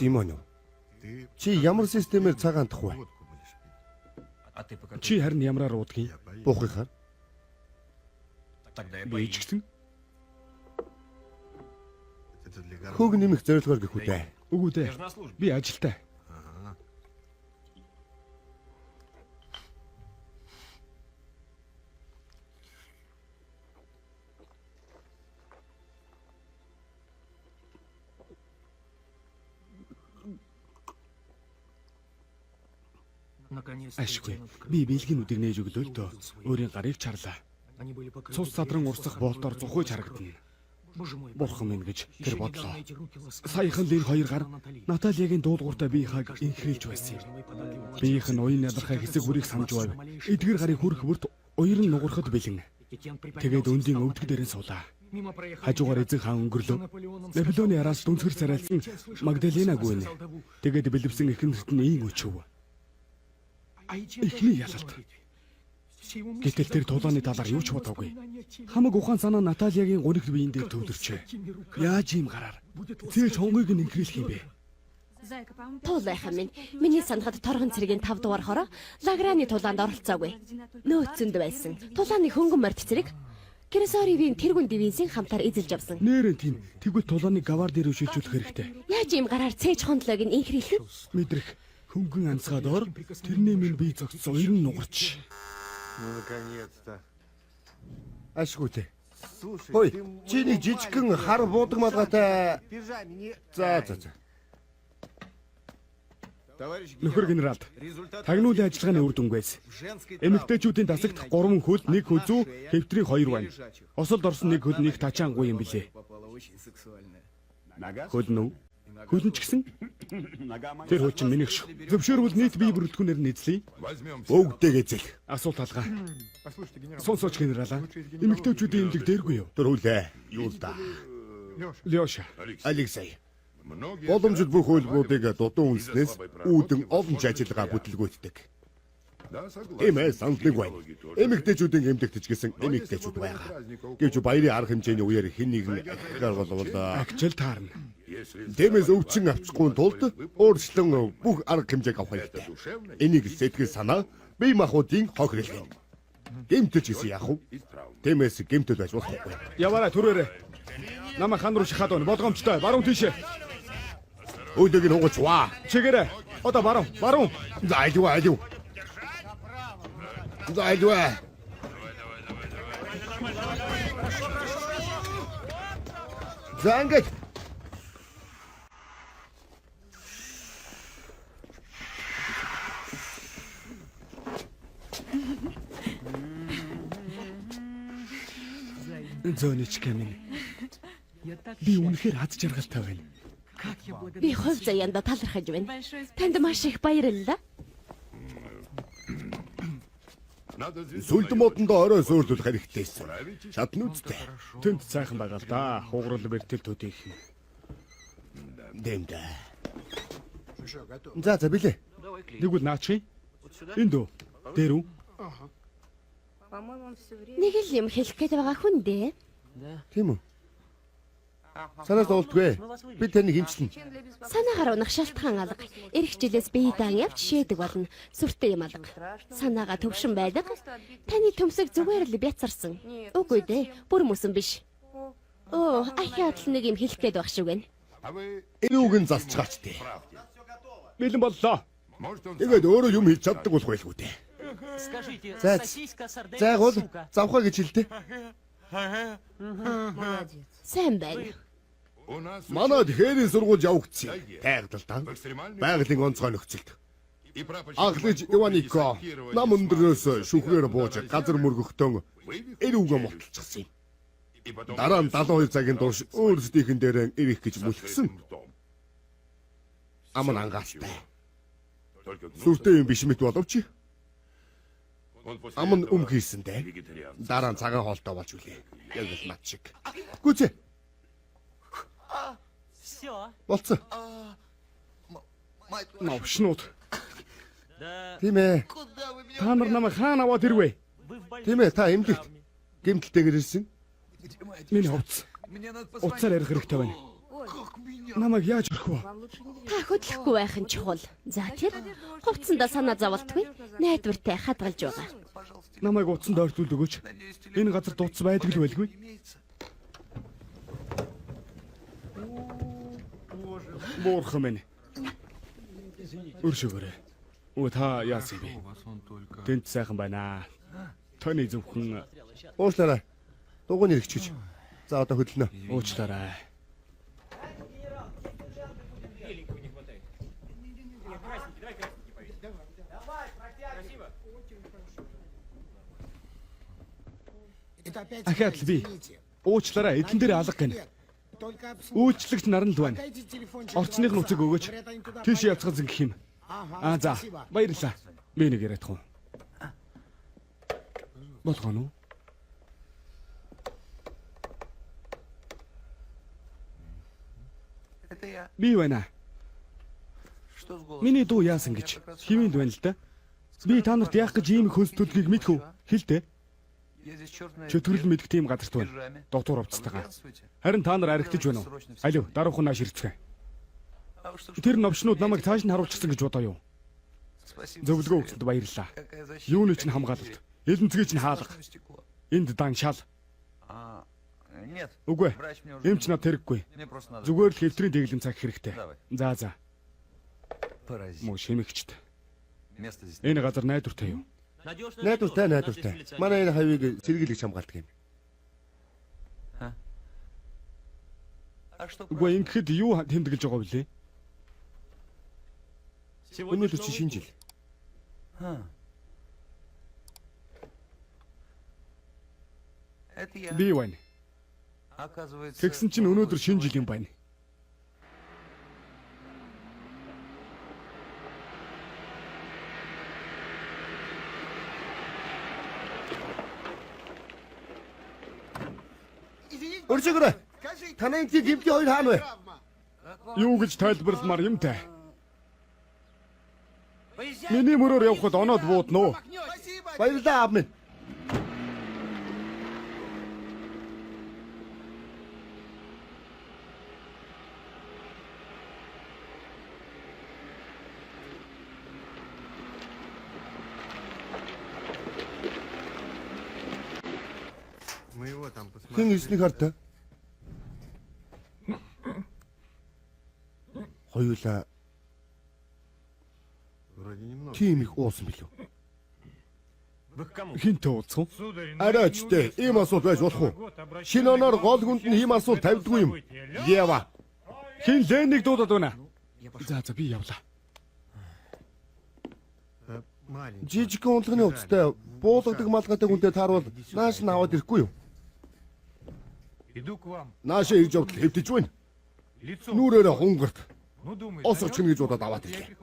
Симонов. Чи ямар системээр цаг хандах вэ? Чи харин ямраар уудгийг? Буухихаар. Би ч гэсэн. Хөг нэмэх зорилгоор гэх үү дээ. Үгүй дээ. Би ажилтай. Ашгүй. Би бэлгинүүдийг нээж өглөө л дөө. Өөрийн гарыг чарлаа. Цус задран урсах болтоор зухойж харагдана. Бурхан минь гэж тэр бодлоо. Саяхан л энэ хоёр гар Натальягийн дуулууртаа биехийг инхрийлж байсан юм. Биех нь уян ядархай хэсэг бүрийг самж байв. Эдгэр гарыг хүрх бүрт уяр нь нугарахад бэлэн. Тэгээд өндийн өвдөг дээр нь суулаа. Хажуугаар эзэн хаан өнгөрлөө. Наполеоны араас дүнсгэр царайлсан Магдалина гүнэ. Тэгээд бэлэвсэн эхнэрт нь ийн өчөв. Эхний ялалт. Гэтэл тэр тулааны талаар юу ч бодоогүй. Хамаг ухаан санаа Натальягийн гунигт биеийн дээр төвлөрчээ. Яаж ийм гараар зээлж хонгойг нь инхрийлэх юм бэ? Туулайхан минь миний санахад торгон цэргийн 5 дугаар хороо Лаграны тулаанд оролцоогүй. Нөөцөнд байсан. Тулааны хөнгөн морд цэрэг Кресоривийн тэргүүн дивизийн хамтаар эзэлж авсан. Нэрэн тийм тэгвэл тулааны гавар дээр өшөөжүүлэх хэрэгтэй. Яаж ийм гараар цээж хондлоог нь инхрийлэх? Мэдрэх хөнгөн анцгаад ор тэрний минь бие зогцсон уяр нь нугарч. Ашгүй. Ой, чи нэг жижигхэн хар буудаг малгайтай. За. Нөхөр генерал, тагнуулын ажиллагааны үр дүнгээс эмэгтэйчүүдийн тасагт 3 хөл, 1 хүзүү, хэвтрийн 2 байна. Осолд орсон 1 хөл, 1 тачаангүй юм билээ. Хөл нь хөлн ч гэсэн тэр хөл чинь минийх шүү. Зөвшөөрвөл нийт бие бүрэлдэхүүнээр нь эзлэе. Бүгдээ эзэл. Асуулт алгаа. Сонсооч генералаа. Эмэгтэйчүүдийн имлэг дээргүй юу? Тэр үлээ. Юу л да. Лёша. Алексей. Боломжит бүх хөлбөрүүдийг дутуу үнснээс үүдэн олон ч ажиллагаа бүтлгүүтдэг. Эмээ сандлаг байна. Эмэгтэйчүүдийн эмдэгтэж гисэн эмэгтэйчүүд байгаа. Гэвч баярын арга хэмжээний үеэр хэн нэгэн ахихаар болвол агчил таарна. Тэмээс өвчин авчихгүй тулд өөрчлөн бүх арга хэмжээг авах хэрэгтэй. Энийг сэтгэл санаа бие махбодын хохирлын. Гэмтэж гисэн яах вэ? Тэмээс гэмтэл байж болохгүй. Яваарай түрээрээ. Намайг хан руу шахаад байна. Болгоомжтой. Баруун тийшээ. Өдөг нь хугач ваа. Чигээрээ. Одоо баруун. Зайлуу. Зангаж. Зөнич кэмин. Би үнэхээр хад жаргалтай байна. Би хувь заяанда талархаж байна. Танд маш их баярлалаа. Сүлд модондоо орой суурлуулах хэрэгтэйсэн. Чадна үстэй. Тэнд сайхан байгаа л да. Хугарал бэртэл төдийх. Дэмдэ. За билээ. Тэгвэл наачи. Энд үү? Дээр үү? Нэг л юм хэлэх гээд байгаа хүн дээ. Тийм үү? Санаас олдгүй. Би таныг хэмжлэн. Санаагаар унах шалтгаан алга. Ирэх жилээс бие даан явж шийдэг болно. Сүртэй юм алга. Санаагаа төвшин байдаг. Таны төмсөг зүгээр л бяцарсан. Үгүй дээ. Бүр мөсөн биш. Оо, ахиад л нэг юм хэлэх гээд байх шиг байна. Энэ үг нь засчгаач дээ. Бэлэн боллоо. Тэгээд өөрөө юм хийж чаддаг болох байлгүй дээ. Скажите, За, сосиска, сарделька, зайгуул сука. завхаа гэж хэлдэг. Сайн байна. Манайд хээрийн сургууль явагдсан. Тайгдалтай. Байгалийн онцгой нөхцөлд. Анхлаж Иванико нам өндрөөс шүхрээр бууж газар мөргөхтөн эр үгээ мотолчихсан юм. Дараа нь 72 цагийн турш өөрсдийнхэн дээр ирэх гэж мүлгсэн. Аман ангаастай. Сүртэй юм биш мэт боловч аман хийсэндээ дараа нь цагаан хоолтой болж үлээ. Яг л над шиг. Гүцээ. Все. Болцсон. Навшнууд. Тийм ээ. Та нар намайг хаана аваад ирвэ? Вы в больнице. Тийм ээ. Та эмнэлэгт гэмтэлтэйгээр ирсэн. Миний хувцс. Уцаар ярих хэрэгтэй байна. Намайг яаж өрөх вэ? Та хөдлөхгүй байх нь чухал. За тэр хувцсандаа санаа зовлтгүй. Найдвартай хадгалж байгаа. Намайг утсанд ойртуулд өгөөч. Энэ газар дутс байдаг л байлгүй. Буурах минь. Өршөөгөөрэй. Өө та яасан бэ? Тэнт сайхан байна. Таны зөвхөн Уушлаарай. Дугуйн ирэх гэж. За одоо хөдлөнө. уучлаарай. Ахаад л би. Уучлаарай, эдэн дээр алга гэнэ. Үйлчлэгч наран л байна. Орцных нуцыг өгөөч. Тийш явцгаан гэх юм. За, баярлалаа. Би нэг яриад хуу. Болгоно. Би байна. Миний дуу яасан гэж хивэнд байна л да. Би та нарт яах гэж ийм хөлс төлгийг мэдхүү. Хэлдэ. Чөтгөрл мэдх тийм газарт байна. Доктор хувцастайгаа. Харин та нар аригтаж байна уу? Алив, даруухан нааш ирцгээ. Тэр новчнууд намайг цааш нь харуулчихсан гэж бодоо юу? Зөвлөгөө өгсөнд баярлалаа. Юуны ч хамгаалалт. Элэнцгийн ч хаалга. Энд дан шал. Үгүй. Эмч над тэрэггүй. Зүгээр л хэвтрийн дэглэм цаг хэрэгтэй. За. Муу шимэгчд. Энэ газар найдвартай юу? Найдвартай. Манай энэ хавийг сэргийлэгч хамгаалдаг юм. Үгүй ингэхэд юу тэмдэглэж байгаа вэ? Өнөөдөр чи шинэ жил. Би байна. Тэгсэн чинь өнөөдөр шинэ жил юм байна. Өршөөгөөрэй. Танай гимти хоёр хаана вэ? Юу гэж тайлбарламар юм те? Миний мөрөөр явхад оноод буудна уу? Баярлалаа аав минь. Хэн ирснийг хартай? Хоёулаа тийм их уусан билүү? Хинтээ ууцсан? Арайчтэй ийм асуулт байж болох уу? Шинэ оноор гол хүнд нь ийм асуулт тавьдгүй юм. Ява. Хин Ленийг дуудаад байна. За би явлаа. Жижиг унлагын уцтай буулгадаг малгайтай хүнтэй таарвал нааш нь аваад ирэхгүй юу? Наашаа ирж явдал хэвтэж байна. Нүрээрээ хунгарт. Осоч гэж удаад аваад ирлээ.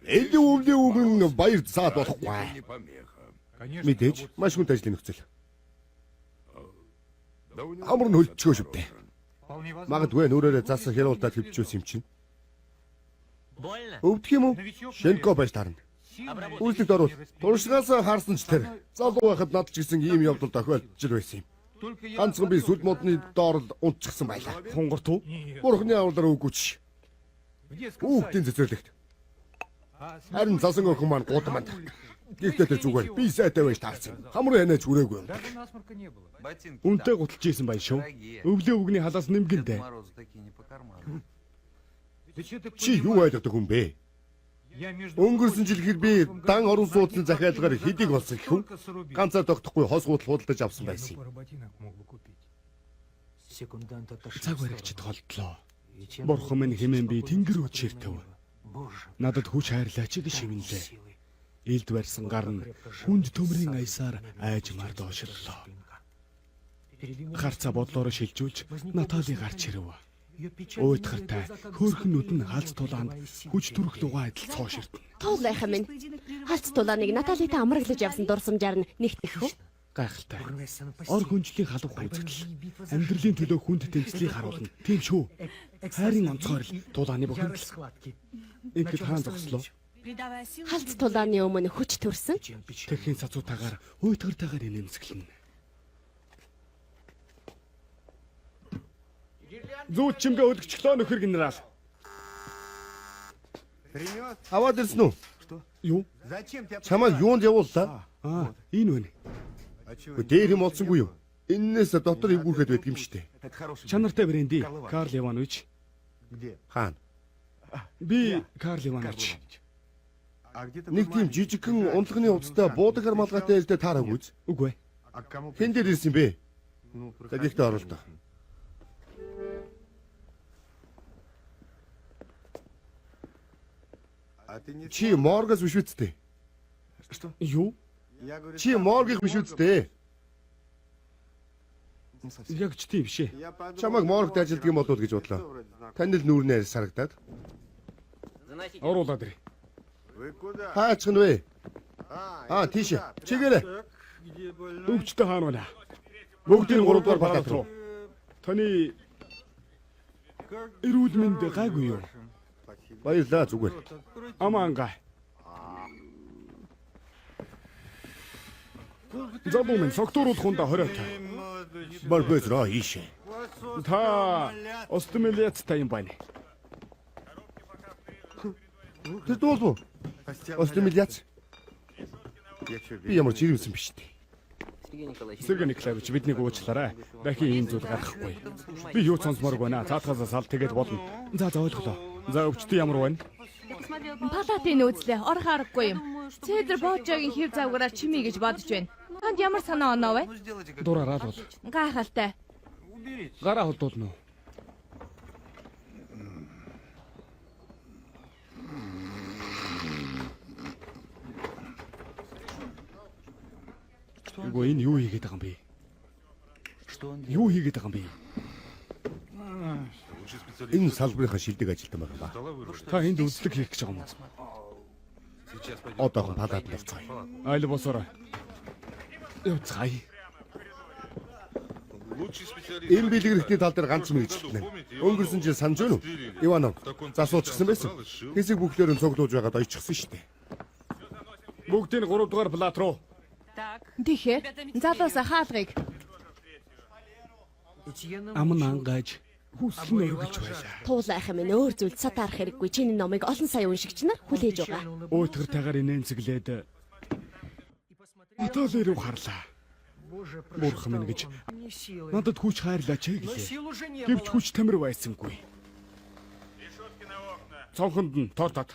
Энд өвлийн үгэн баяр цаад болохгүй. Мэдээж маш хүнд ажлын нөхцөл. Амар нь хөлтчгөө шүвтэй. Магадгүй нүрээрээ засах хянуултад хэвчүүлсэн юм чинь. Өвдөх юм уу? Шенко байж таарна. Үйлдэлд орвол туршлагаас харсан ч тэр залуу байхад над ч гэсэн ийм явдал тохиолдож л байсан юм. Ганцхан би сүд модны доор л унтчихсан байлаа. Хунгартв уу? Бурхны авралаар үгүйч. Хүүхдийн цэцэрлэгт. Харин засан охин маань гудамд. Гэхдээ зүгээр би сайтай байж таарсан. Хамруу хянаач хүрээгүй юм. Үнтэй гуталж ийсэн байна шүү. Өвлөө үгний халаас нэмгэндэ. Чи юу ойлгодог хүн бэ? Өнгөрсөн жил хэр би дан орон сууцны захиалгаар хэдийг болсон гэх юм? Ганцаар тогтохгүй хос гутал худалдаж авсан байсан юм. Цаг баригчд холдлоо. Бурхан минь хэмээн би тэнгэр үчиртэв. Надад хүч хайрлаач гэж шивнэлээ. Илд барьсан гар нь хүнд төмрийн аясаар айжмаар доошлолоо. Гарцаа бодлороо шилжүүлж Натали гарч ирэв. Уйтгартай хөөрхнүүд нь халз тулаанд хүч төрөх дугаа адил цооширдна. Туулайхан минь. Халц тулааныг Наталитай амраглаж явсан дурсамжаар нь нэгтгэх үү? Гайхалтай. Ор хүнжлийн халуун үзэгдэл. Амьдралын төлөө хүнд тэмцлийг харуулна. Тийм шүү. Хайрын онцгой л тулааны бохирдол. Ингээд хаан зогслоо. Халц тулааны өмнө хүч төрсөн. Тэрхийн сацуутаагаар уйтгартайгаар нэмсгэлнэ. Зүүч чимгээ өлгчлөө нөхөр генерал. Аваад ирсэн үү? Юу? Чамаа юунд явууллаа? Энэ үнэ. Дээр юм олсонгүй юу? Эннээс дотор эвгүүрхэд байдаг юм штэ. Чанартай бренди Карл Иванович. Хаан. Би Карл Иванович. Нэг тийм жижигхэн унтлагын уцтай буудаг хармалгаатай элдэ таараагүй. Үгүй. Хэн дээр ирсэн бэ? Тэгэгтээ оролдоо. Чи моргас биш үсттэй. Юу? Чи моргих биш үсттэй. Яг ч тийм шээ. Чамайг моргт ажилддаг юм болов уу гэж бодлоо. Танд л нүүрнээр сарагдаад. Оруулаад ирээ. Хаач гэнэ вэ? Тийш. Чигээрээ. Өвчтөе хаан байна. Бүгдийн 3 дугаар палат руу. Таны эрүүл мэнд гайгүй юу? Баярлалаа зүгээр. Аманга. Забуу минь согтууруулах хүндэ хориотой. Барбезра ийшээ. Та остомилиацтай юм байна. Тэр дуулуу. Остомилиац. Би ямар жирэмсэн биш дээ. Сергей Николаевич биднийг уучлаарай. Дахин ийм зүйл гарахгүй. Би юу ч сонсморгүй байна. Цаатгаас сал тэгээд болно. За ойлголоо. За өвчтөе ямар байна? Палатын үзлээ. Орох аргагүй юм. Цэдэр боожогийн хэв завгараар чимээ гэж бодож байна. Танд ямар санаа оноо вэ? Дураараа л бол. Гайхалтай. Гараа холдуулна уу? Үгүй энэ юу хийгээд байгаа юм бэ? Юу хийгээд байгаа юм бэ? Энэ салбарынхаа шилдэг ажилтан байгаа ба. Та энд үзлэг хийх гэж байгаа юм уу? Одоохон палатанд орцгоё. Айл босороо. Явцгаая. Энэ бэлгэрхтний тал дээр ганц мэрэгчлэнэ. Өнгөрсөн жил санаж байна уу? Иванов засуучсан байсан. Хэсэг бүхлээр нь цуглуулж байгаад ойчихсан шүү дээ. Бүгдийн 3 дугаар палат руу. Тэгэхээр залуусаа хаалгыг. Амн ангаж хүсэл нь өргөж байлаа. Туулайхан минь өөр зүйлд сатаарах хэрэггүй. Чиний номыг олон сая уншигч нар хүлээж байгаа. Уйтгартайгаар инээнцэглээд Натали руу харлаа. Бурхан минь гэж надад хүч хайрлаач гэлээ. Гэвч хүч тамир байсангүй. Цонхонд нь тоортад.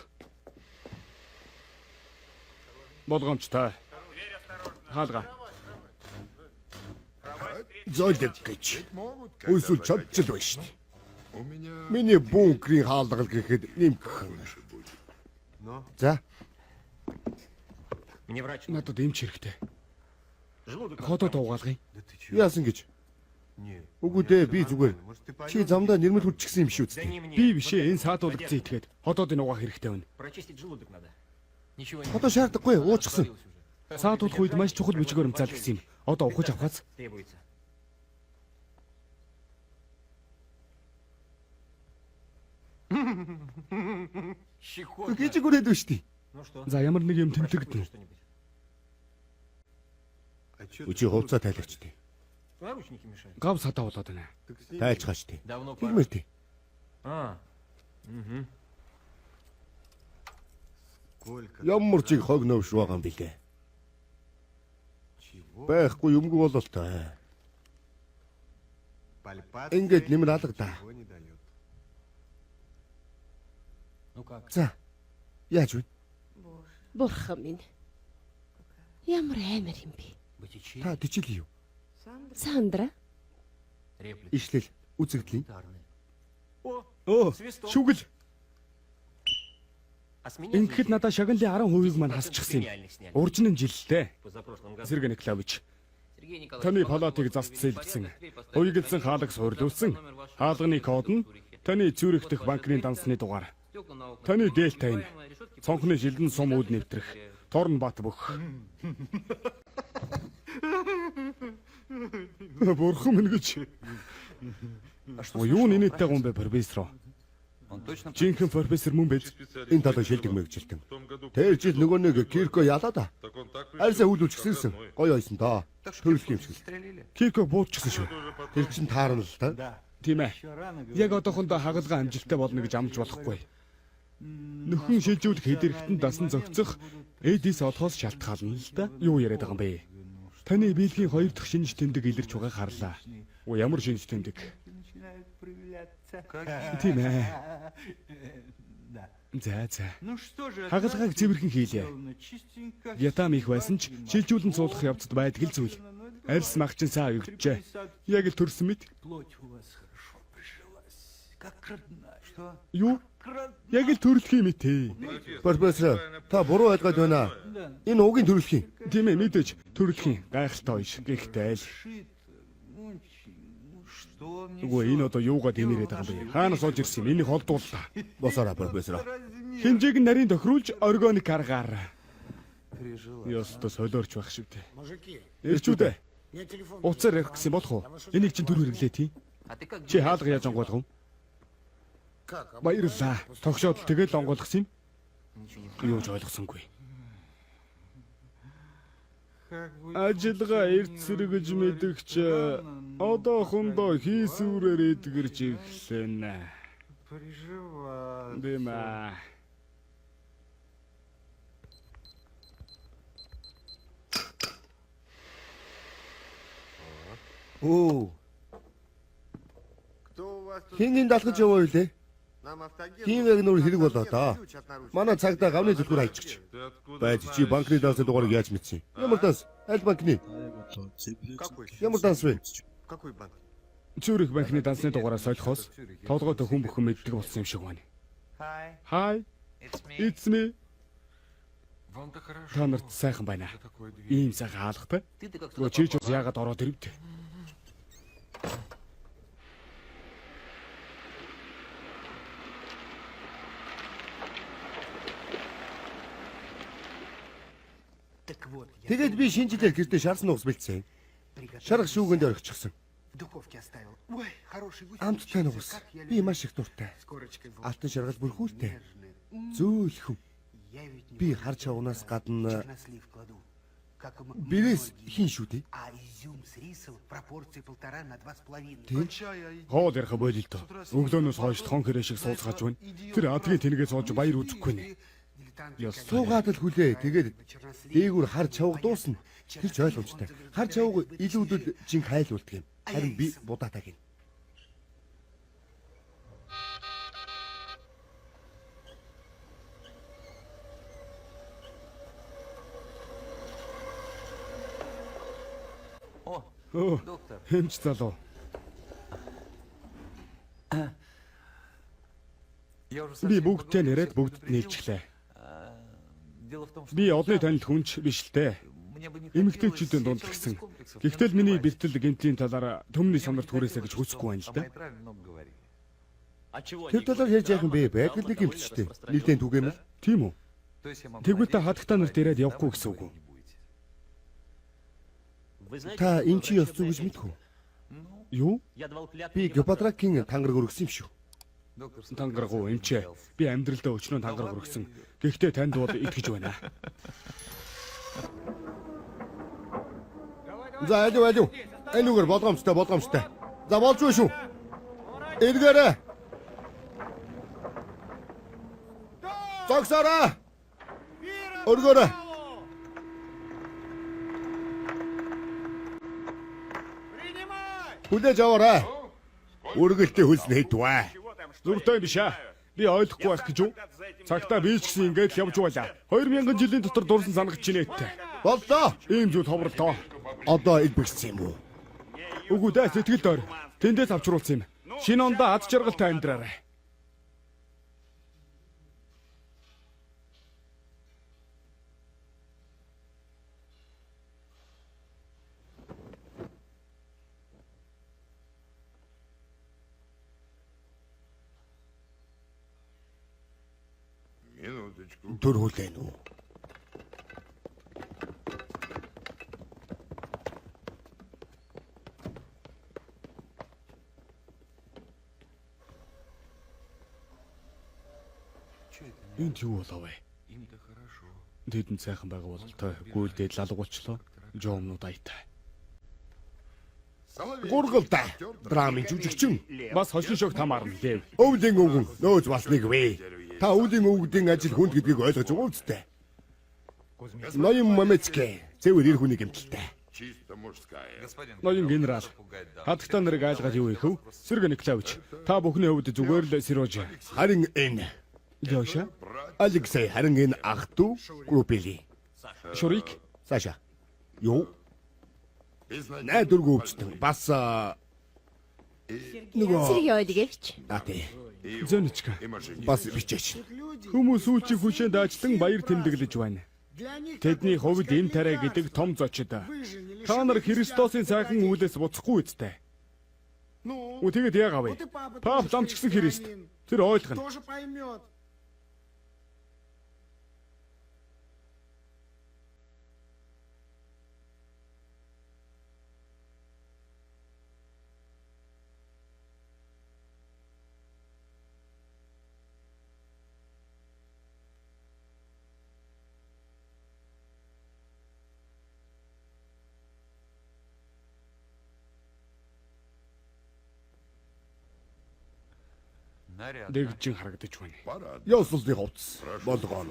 Болгоомжтой. Хаалга. Зойлд гэж. Өсвөл чадчихл байна шүү дээ. Миний бункрийн хаалгал гэхэд нэмгэх. За. Надад эмч хэрэгтэй. Хотод угаалгая. Яасан гэж? Үгүй дээ би зүгээр. Чи замдаа нэрмэл хүччихсэн юм шүү дээ. Би бишээ энэ саадуулагдсан итгээд хотоодын угаах хэрэгтэй байна. Одоо шаардлагагүй уучсан. Саадуулах үед маш чухал бичгээр өмцөөл гэсэн юм. Одоо ухаж авахаз. Гэж гүрээд байна шүү дээ. Ну что? За ямар нэг юм Прошу тэмтэгдэн. купить что-нибудь. Үчи хувцас тайлагчдээ. Наручники мешают. Гав сатаа болоод байна. Тайлчгаачдээ. Давно пора. Тэгмэр тий. А. Угу. Ямар чиг хог нөвш байгаа юм бэлээ. Байхгүй юмгүй болол та. Ингээд нэмэр алгадаа. Ну как? За. Яаж вэ? Бурхан минь. Ямар амар юм бэ? Бытичи. Та тичил юу? Сандра, Реплики. Ишлэл үзэгдлийн. Өө, Свисток. шүгэл. А с меня Ингээд надаа шагналын 10%-ийг маань хасчихсан юм. Уржин нь жилтэй. позапрошлом году. Сергей Николаевич. Сергей Николаевич, Таны палатыг заст зээлбсэн. Хуйгэлсэн хаалга суйрлуулсан. Хаалганы код нь таны Цюрих дэх банкны дансны дугаар. Таны дельта энэ. Цонхны шилдэн сум үд нэвтрэх. Торн бат бүх. Бурхан минь гэж. Юу нэнэтэй гом бэ профессор? Жинхэнэ профессор мөн биз? Энэ талаа шилдэг мэгжилтэн. Тэр жил нөгөө нэг Кирко ялаа да. Арьсаа үйлүүлчихсэн. Гоё ойсон да. Төрөлх юм шиг. Кирко буутчихсан шүү. Тэр чин таарна л та. Тийм ээ. Яг одоохондоо хагалгаа амжилттай болно гэж амж болохгүй. Нөхөн шилжүүлэх хэдэрхтэн дасан зохицох Эдис олохоос шалтгаална л да. Юу яриад байгаа юм бэ? Таны биелгийн 2 дахь шинж тэмдэг илэрч байгаа харлаа. Оо ямар шинж тэмдэг? Тийм ээ. За. Хагалгааг цэвэрхэн хийлээ. Ятам их байсан ч шилжүүлэн суулгах явцад байдаг л зүйл. Арьс магчин цаа өгчээ. Яг л төрсөн мэт. Юу? Яг л төрөлх юм ээ. Профессор, та буруу ойлгоод байна. Энэ угийн төрөлх юм. Тийм ээ мэдээж төрөлхийн гайхалтай ойш гэхдээ л. Үгүй энэ одоо юугаад имэрэд байгаа юм бэ? Хаанаас олж ирсэн юм? Энийг холдууллаа. Босоороо профессор. Хинжээг нь нарийн тохируулж органик аргаар. Ёстой солиорч байх шиг дээ. Ирчүүдээ. Уцаар ярих гэсэн болох уу? Энийг чинь төр хэрэглээ тий. Чи хаалга яаж онгойлгов? Баярлаа. Тогшоод тэгэл онгойлгосон юм. Юу ч ойлгосонгүй. Ажилгаа эрт сэргэж мэдгч одоохондоо хийсвэрээр эдгэрч эхлэнэ. Бэмэ. Оо. Хингийн далгаж яваа үлээ. Хин яг нөр хэрэг болоо да. Манай цагдаа гавны зүтгүүр хайчихч. Байж чи банкны дансны дугаарыг яаж мэдсэн? Ямар данс? Аль банкны? Ямар данс вэ? Цюрих банкны дансны дугаараас ойлгохоос толгойтой хүн бүхэн мэддэг болсон юм шиг байна. Hi. It's me. Та нарт сайхан байна. Ийм сайхан хаалгатай. Нөгөө чи ч яагаад ороод ирэвдэ? Тэгээд би шинэ жилээр гэртээ шарсан уус бэлдсэн. Шарах шүүгэнд орчихсон. Амттай нуус. Би маш их дуртай. Алтан шаргал бүрхүүлтэй. Зөөлхөн. Би харж авнаас гадна бирээс хин шүү дээ. Тийм. Хоол ярих бойлолтой. Өглөөнөөс хойш хон хэрэг шиг сууцгааж байна. Тэр адгийн тэнэгээ сууж баяр үзэхгүй нэ. Суугаад л хүлээ. Тэгээд дээгүр хар чавга дуусна. Тэр ч ойлгомжтой. Хар чавга илүүдэл жин хайлуулдаг юм. Харин би будаатай гин. Оо, хэмч залуу. Би бүгдтэй нэрэд бүгдд нийлчихлээ. Би одны танил хүнч биш л дээ. Эмэгтэйчүүдийн дунд л гисэн. Гэхдээ л миний бэлтгэл гэмтлийн талаар төмний самнарт хүрээсэ гэж хүсэхгүй байна л да. Тэр талаар ярьж яах юм бэ? Байдаг нэг юм ч дээ. Нилээн түгээмэл. Тийм үү? Тэгвэл та хатагтаа нарт ирээд явахгүй гэсэн үг үү? Та энэ чи ёс зүг гэж мэдэх үү? Юу? Би Гепатракийн тангараг өргөсөн юм шүү. Тангарагуу эмчээ. Би амьдралдаа өчнөө тангараг өргөсөн. Гэхдээ танд бол итгэж байна. За алив. Энүүгээр болгоомжтой. За болж шүү. Эдгээрээ. Зогсоорой. Өргөөрэй. Хүлээж аваарай. Өргөлтөй хөлснө хэдвэ. Зүртэй биш аа. Би ойлгохгүй байх гэж юу? Цагтаа би ч гэсэн ингэж явж байлаа. 2000 жилийн дотор дурсан санагч чинээтэй. Боллоо. Ийм зүйл ховролтоо. Одоо илбэгсэн юм уу? Үгүй дээ сэтгэл доор. Тэндээс авчруулсан юм. Шинэ ондоо ад жаргалтай амьдраарай. Минуточку. Төрүүлэн үү? Энд юу болов вэ? Тэдэнд сайхан байгаа бол той гүйлдээд лалгуулчлаа. Жоомнууд аятай. Гургалтай. Драмын жүжигчин. Бас хошин шог тамаарна лээ. Өвлийн өвгөн нөөц бас нэг вэ. Та өвлийн өвгдийн ажил хүнд гэдгийг ойлгож байгаа үстэй. Ноён Мамецкэ зэвэр ир хүний гэмтэлтэй. Чисто мужская. Ноён генерал. Хатагтаа нарыг айлгаад юу ихв? Сэргэ Николаевич. Та бүхний хувьд зүгээр л сэрөөж. Харин энэ Лёша, Алексей харин энэ ах トゥ Группели. Шурик, Саша. Юу? Найдваргүй өвчтөн. Бас нөгөө Сэрги ойлгоовч. Ати. Зөничка. Бас бичээч. Хүмүүс сүүлчийн хүчээр даажтан баяр тэмдэглэж байна. Тэдний хувьд энэ тариа гэдэг том зочид. Та нар Христосын сайхан үйлээс буцахгүй үстэй. Үтэгэд яагав вэ? Пап ламчгсан Христ. Тэр ойлгоно. Тоже поймет. Дэгжин харагдаж байна. Ёслолны хувцас болгоно.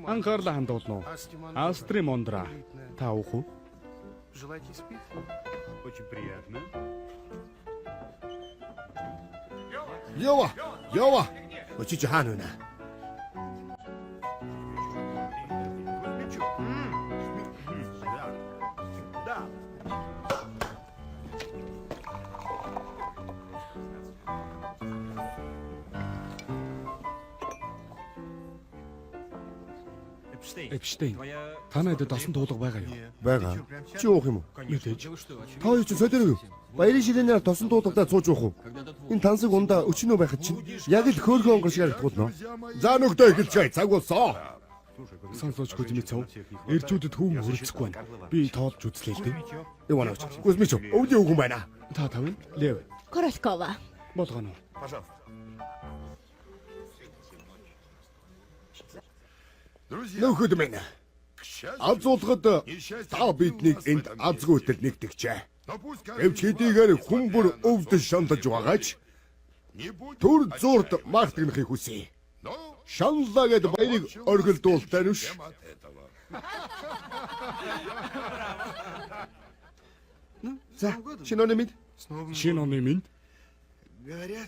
Анхаарлаа хандуулна уу? Австрийн Мондра. Та уух уу? Желаете спить? Очень приятно. Ява. Очиж хаана вэ? Эпштейн. Та надад дасан туулга байгаа юу? Байгаа. Чи уух юм уу? Мэдээж. Та хоёр ч содорог. Баярын ширээнээр тосон дуудагдаад сууж уух уу? Энэ тансаг ундаа өчнөө байхад чинь яг л хөөргөн онгор шиг харагдуулно. За нүгдээ эхэлчихэ. Цаг болсон. Сонсож хөдөлмөц цав. Эржүүдэд хүүн хөрөлцөхгүй байна. Би тоолж үзлээ л дээ. Иванович, Кузьмич, өвдөө үгэн байна. Та тавь. Лев. Королькова. Болгоно. Нөхөд минь. Азуулгад та биднийг энд азгүйтэл нэгтгэжээ. Эвч хэдийгээр хүн бүр өвдөж шандаж байгаач төр зурд мартагнахыг хүсье. Шанлаа гэд баярыг оргилдуултай нүш. За, шинэ оны минь. Шинэ оны минь.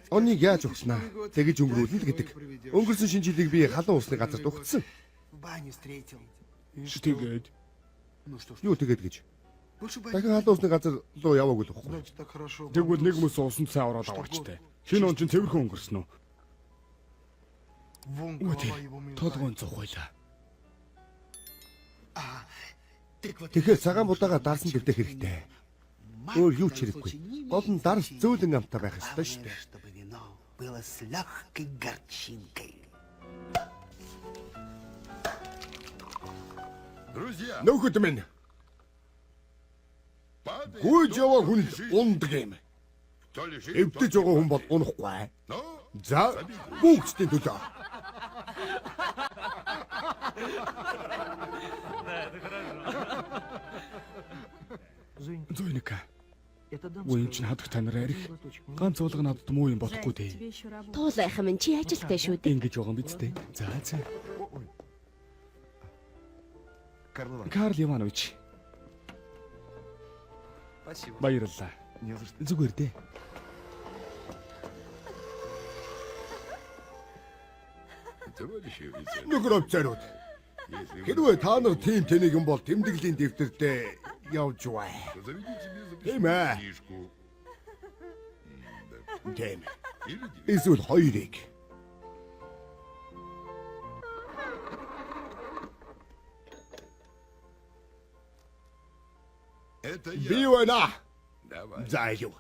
Оныг яаж ухснаа? Тэгэж өнгөрүүлнэ л гэдэг. Өнгөрсөн шинэ жилийг би халуун усны газарт ухтсан. В бане встретил. Тэгээд Юу тэгээд гэж? Дахин халуун усны газар руу яваагүй л ухах. Так хорошо. тэгвэл нэг хүмүүс уусанд сайн ороод аваачтай. Шинэ он чинь цэвэрхэн өнгөрсөн үү? Вон Үгүй голова его мента. толгойн цухайлаа. Тэгэхээр цагаан будаага дарсан дэвтэх хэрэгтэй. Өөр юу ч хэрэггүй. Гол нь дарс зөөлөн амтаа байх ёстой шүү дээ. Чтобы вино было с легкой горчинкой. Друзья, Нөхөд минь, падает гүйж тот, яваа кто хүн лежит. ундаг юм. Кто лежит, Эвдэж тот байгаа хүн не бол падает. унахгүй. Но За, бүгдийн төлөө. Зойника. Это Үеийн чинь хадах танаар арих. Ганц уулга надад муу юм болохгүй дээ. Туулайхан минь чи ажилтай шүү дээ. Ингэж байгаа юм биз дээ. За за. Карл Иванович, Карл Иванович. спасибо. Баярлалаа. Не за что. Зүгээр дээ. товарищи офицеры, Нөхөр офицерууд, если вы хэрвээ та нар тийм тэнэг юм бол тэмдэглэлийн дэвтэртээ явж бай. заведите себе Тийм ээ. записную книжку. Тийм. Или две. Эсвэл хоёрыг. Это Би я. байна. Давай. За юу.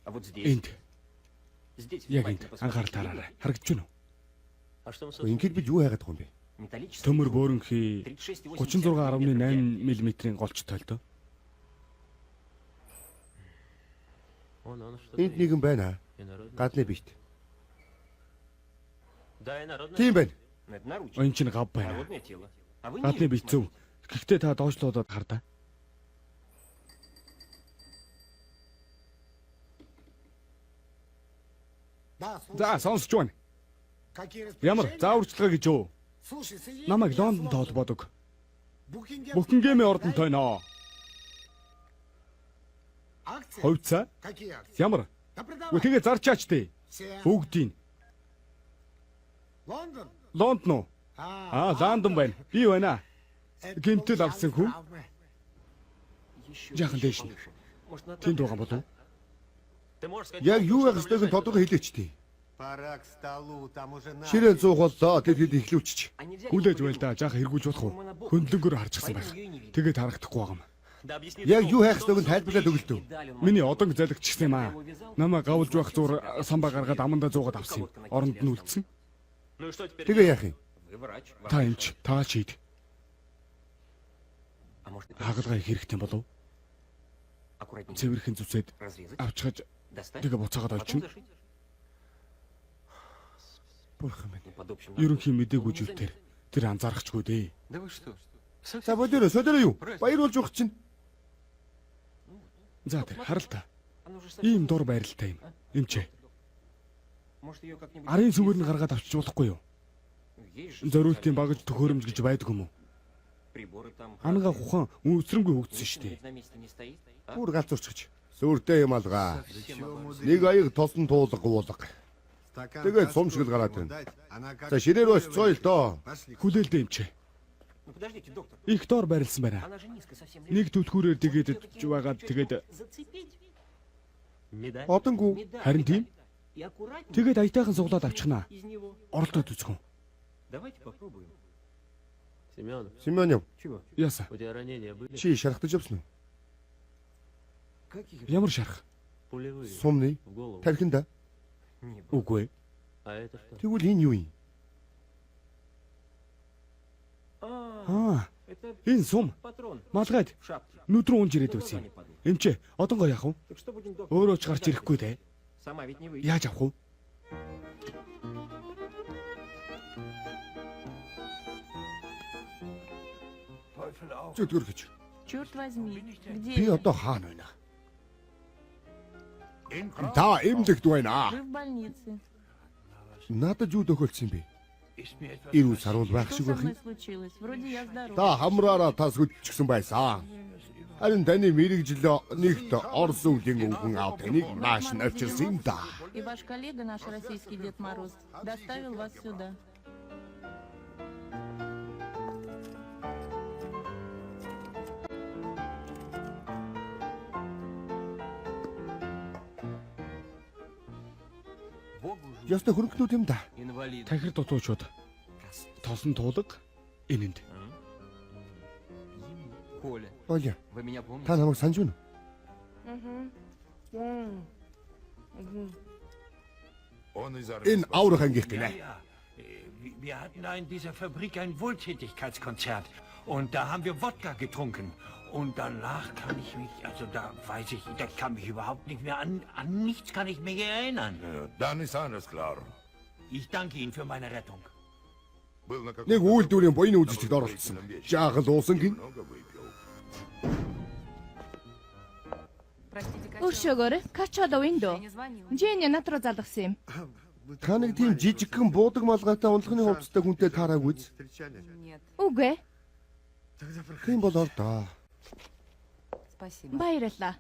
А вот здесь. Энд Здесь яг внимательно энд анхаарал посмотрите. таараарай. Харагдаж байна уу? А что мы, собственно, Ингээд бид юу хайгаад байгаа юм бэ? металлический Төмөр узел. бөөрөнхий 36.8 мм-ийн голчтой л доо. Он что-то Энд нэгэн байна. инородное. Гадны бит. Да, инородное. Тийм байна. Это наручник. Энд чинь гав байна. Народное тело. А вы Гадны ниже бит зөв. Гэхдээ та доошлуудад хардаа. Да, слушай, За сонсож байна. какие Ямар распоряжения? зааварчилгаа гэж юу? Слушай, соедини Намайг меня с Лондонд Лондоном. холбоодог. Букингем. Букингемийн ордонтой нөө. Акции? Хувьцаа? Какие акции? Ямар? Да продавай. Үгүй тэгээ зарчаач дээ. Все. Бүгдийг. Лондон? Лондон уу? Лондон байна. Би байна. Это Гэмтэл получалось авсан хүн? правда. Еще, Жаахан еще дээш нь. повыше. Может, на Тэнд там? байгаа болов уу? Ты можешь сказать, Яг что юу там байх ёстойг нь лежать тодорхой должно? хэлээч тий. Пора к столу, там уже на. Ширээн цуух боллоо. Тэгэхэд ихлүүчч. А нельзя ли Хүлээж по-другому? байл да. Жаахан хэрэггүйж болох уу? Хөндлөнгөөр харчихсан байх. Тэгээд харагдахгүй байгаа юм. Да объясни Яг ты, юу хайх что ёстойг нь он тайлбарлаад вещи өгөлтөө. и дали он Миний мальчику. одонг залгичсан юм аа. Намайг гавлж байх зур самбаа гаргаад амандаа зуугаад авсан юм. Оронд нь үлдсэн. Ну и что теперь? Тэгээ яах юм? Вы врач. Вам Та что? эмч, та шийд. А может, это Хагалгаа их хэрэгтэй болов? аккуратненько Цэвэрхэн зүсээд разрезать, авчгаж достать, тэгээ буцаагаад потом очино. зашить. Бурхан минь. Ну, под общим Ерөнхийн надзором. мдэггүй Он не жилтэр заметит. тэр анзаарахгүй дээ. Да вы что? За бодороо юу? Баяр болж явах чинь. За тэр харал та. Она уже Ийм совсем дур байралтай юм. Эмчээ. Может, ее как-нибудь... Арын сүмээр нь гаргаад авчиж болохгүй юу? Есть же Зориултын багаж төхөөрөмж гэж байдаг юм уу? приборы там. Ангаа хухан үүсрэмгүй хөгдсөн шүү дээ. На месте не стоит. А? Бүр галзуурчж. Сүртэй юм алгаа. Совсем обалдел. Нэг аяг тосон туулга гуулга. Стакан Тэгээд каши сумшгал гараад ему байна. дать, она как За ширээр очицоо л доо. Пошли. Хүлээлдэ эмчээ. Ну, подождите, доктор. Их доор байрлсан байна. Она же низко совсем Нэг түлхүүрээр тэгээд байгаад тэгээд Зацепить. Медаль. Одонгүй. Медаль. Харин тийм. И аккуратнее тэгээд аятайхан суглаад авчихнаа. из него. Оролдоод үзгүн. Давайте попробуем. Семенов, Семенов, Чего? Яса. у тебя ранения были? чи шархтаж явсан уу? Каких? Ямар шарах? Пулевые. Сумны, В голову. тархинда. Не было. Үгүй. А это что? Тэгвэл энэ юу юм? Аа, Это энэ сум патрон малгайд в шапке. нүдрүү унж ирээд байсан юм. Эмчээ, одонгоо яах вэ? Так что будем, доктор? Өөрөө ч гарч ирэхгүй дээ. Сама ведь не выйдет. Яаж авах вэ? Зүтгэр гэж. Черт возьми, Би где? одоо хаана байна? Та эмдэгт байна. Вы в больнице. Надад юу тохиолдсон юм бэ? Ist mir etwas Энэ үс харуул байх Что шиг со байх мной юм. случилось? Вроде я здорова. Та хамраараа тас хөдчихсэн байсан. Харин таны мэрэгжил нэгт Орос үеийн өвгөн аав таныг маш навчирсан юм да. И ваш коллега, наш российский Дед Мороз, доставил вас сюда. Ясна хөрөнгөнүүд юм да. Инвалид. Тахир дутуучууд тосон туулга энэнд. Коля, Оля, вы меня помните? та намайг санаж байна Он из уу? Энэ Армейского. аврах ангих Ja, гинэ. ja. Wir hatten da in dieser Fabrik ein Wohltätigkeitskonzert und da haben wir Wodka getrunken. Und danach kann ich mich, also da weiß ich, da kann mich überhaupt nicht mehr an nichts kann ich mich erinnern. Ja, dann ist alles klar. Ich danke Ihnen für meine Rettung. Был на каком-то Нэг үйлдвэрийн буйны на үжилтэд оролцсон. благотворительном вечере. Жаахан дуусан гин. Много выпил. Өршөөгөөр качало индо. Жэни над руу залгасан юм. Та нэг тийм жижигхэн буудаг малгайтай унлахны хувцастай хүнтэй таараагүй үз. Үгүй ээ. Тийм болоор да. Баярлалаа.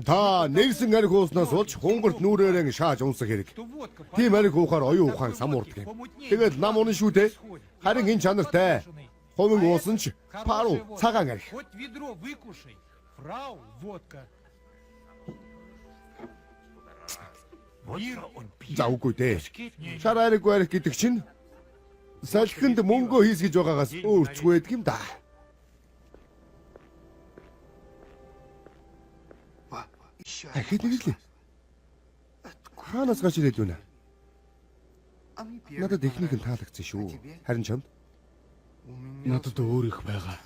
Та нэгсэн арх ууснаас болж хунгарт нүрээрэн шааж унсах хэрэг. Тийм арх уухаар оюун ухаан самуурдаг юм. Тэгээд нам унах шүү дээ. Харин энэ чанартай. Хувин уусан ч пару цагаан арх. Хоть ведро выкушай. Фрау, водка. Wodka und Bier. За үгүй дээ. Das geht nicht. Шар архгүй арх гэдэг чинь салхинд мөнгө хийсгэж байгаагаас өөрчлөг байдаг юм да. Ахид нэг л. Хаанаас гарч ирээд байна? Надад ихнийг нь таалагдсан шүү. Харин чамд Надад өөр их байгаа.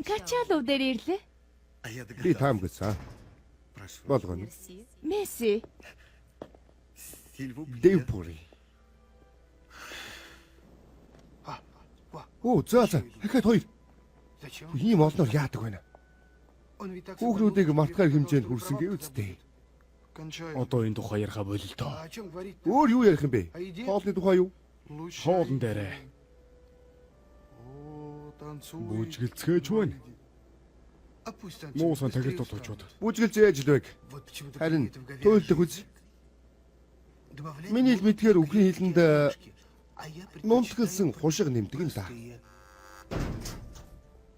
Качалов дээр ирлээ. би таам гэсэн. Болгоно. Месси. Дэвпури. Оо, за. Дахиад хоёр. Ийм олноор яадаг байна? Хүүхнүүдийг мартахаар хэмжээнд хүрсэн гэвчтэй. Одоо энэ тухай ярих болил доо. Өөр юу ярих юм бэ? Хоолны тухай юу? Хоолн дээрээ бүжгэлцгээж байна. Муусан тахир дутуучууд. Бүжгэлж ээж л байг. Харин туйлдах үз. Миний л мэдгээр үгийн хэлэнд нунтгалсан хушиг нэмдэг юм да.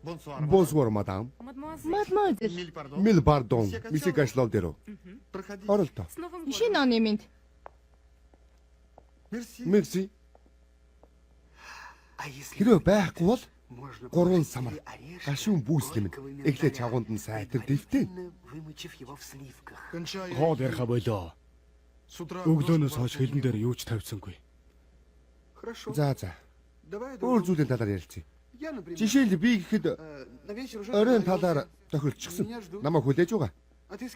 Bonsoir, madame. Мадмуазель. Mille pardon. Мисси Гашлов дээр. Оролдоо. Шинэ оны минь. Мерси. Хэрэг байхгүй бол гурван самар гашуун бүүс нэмэн эхлээ чавганд нь сайтар дэвтэн. Хоол ярих болоо. Өглөөнөөс хойш хэлэн дээр юу ч тавьсангүй. За. Өөр зүйлийн талаар ярилцъя. Жишээл би гэхэд оройн талаар тохиолдчихсон. Намайг хүлээж байгаа.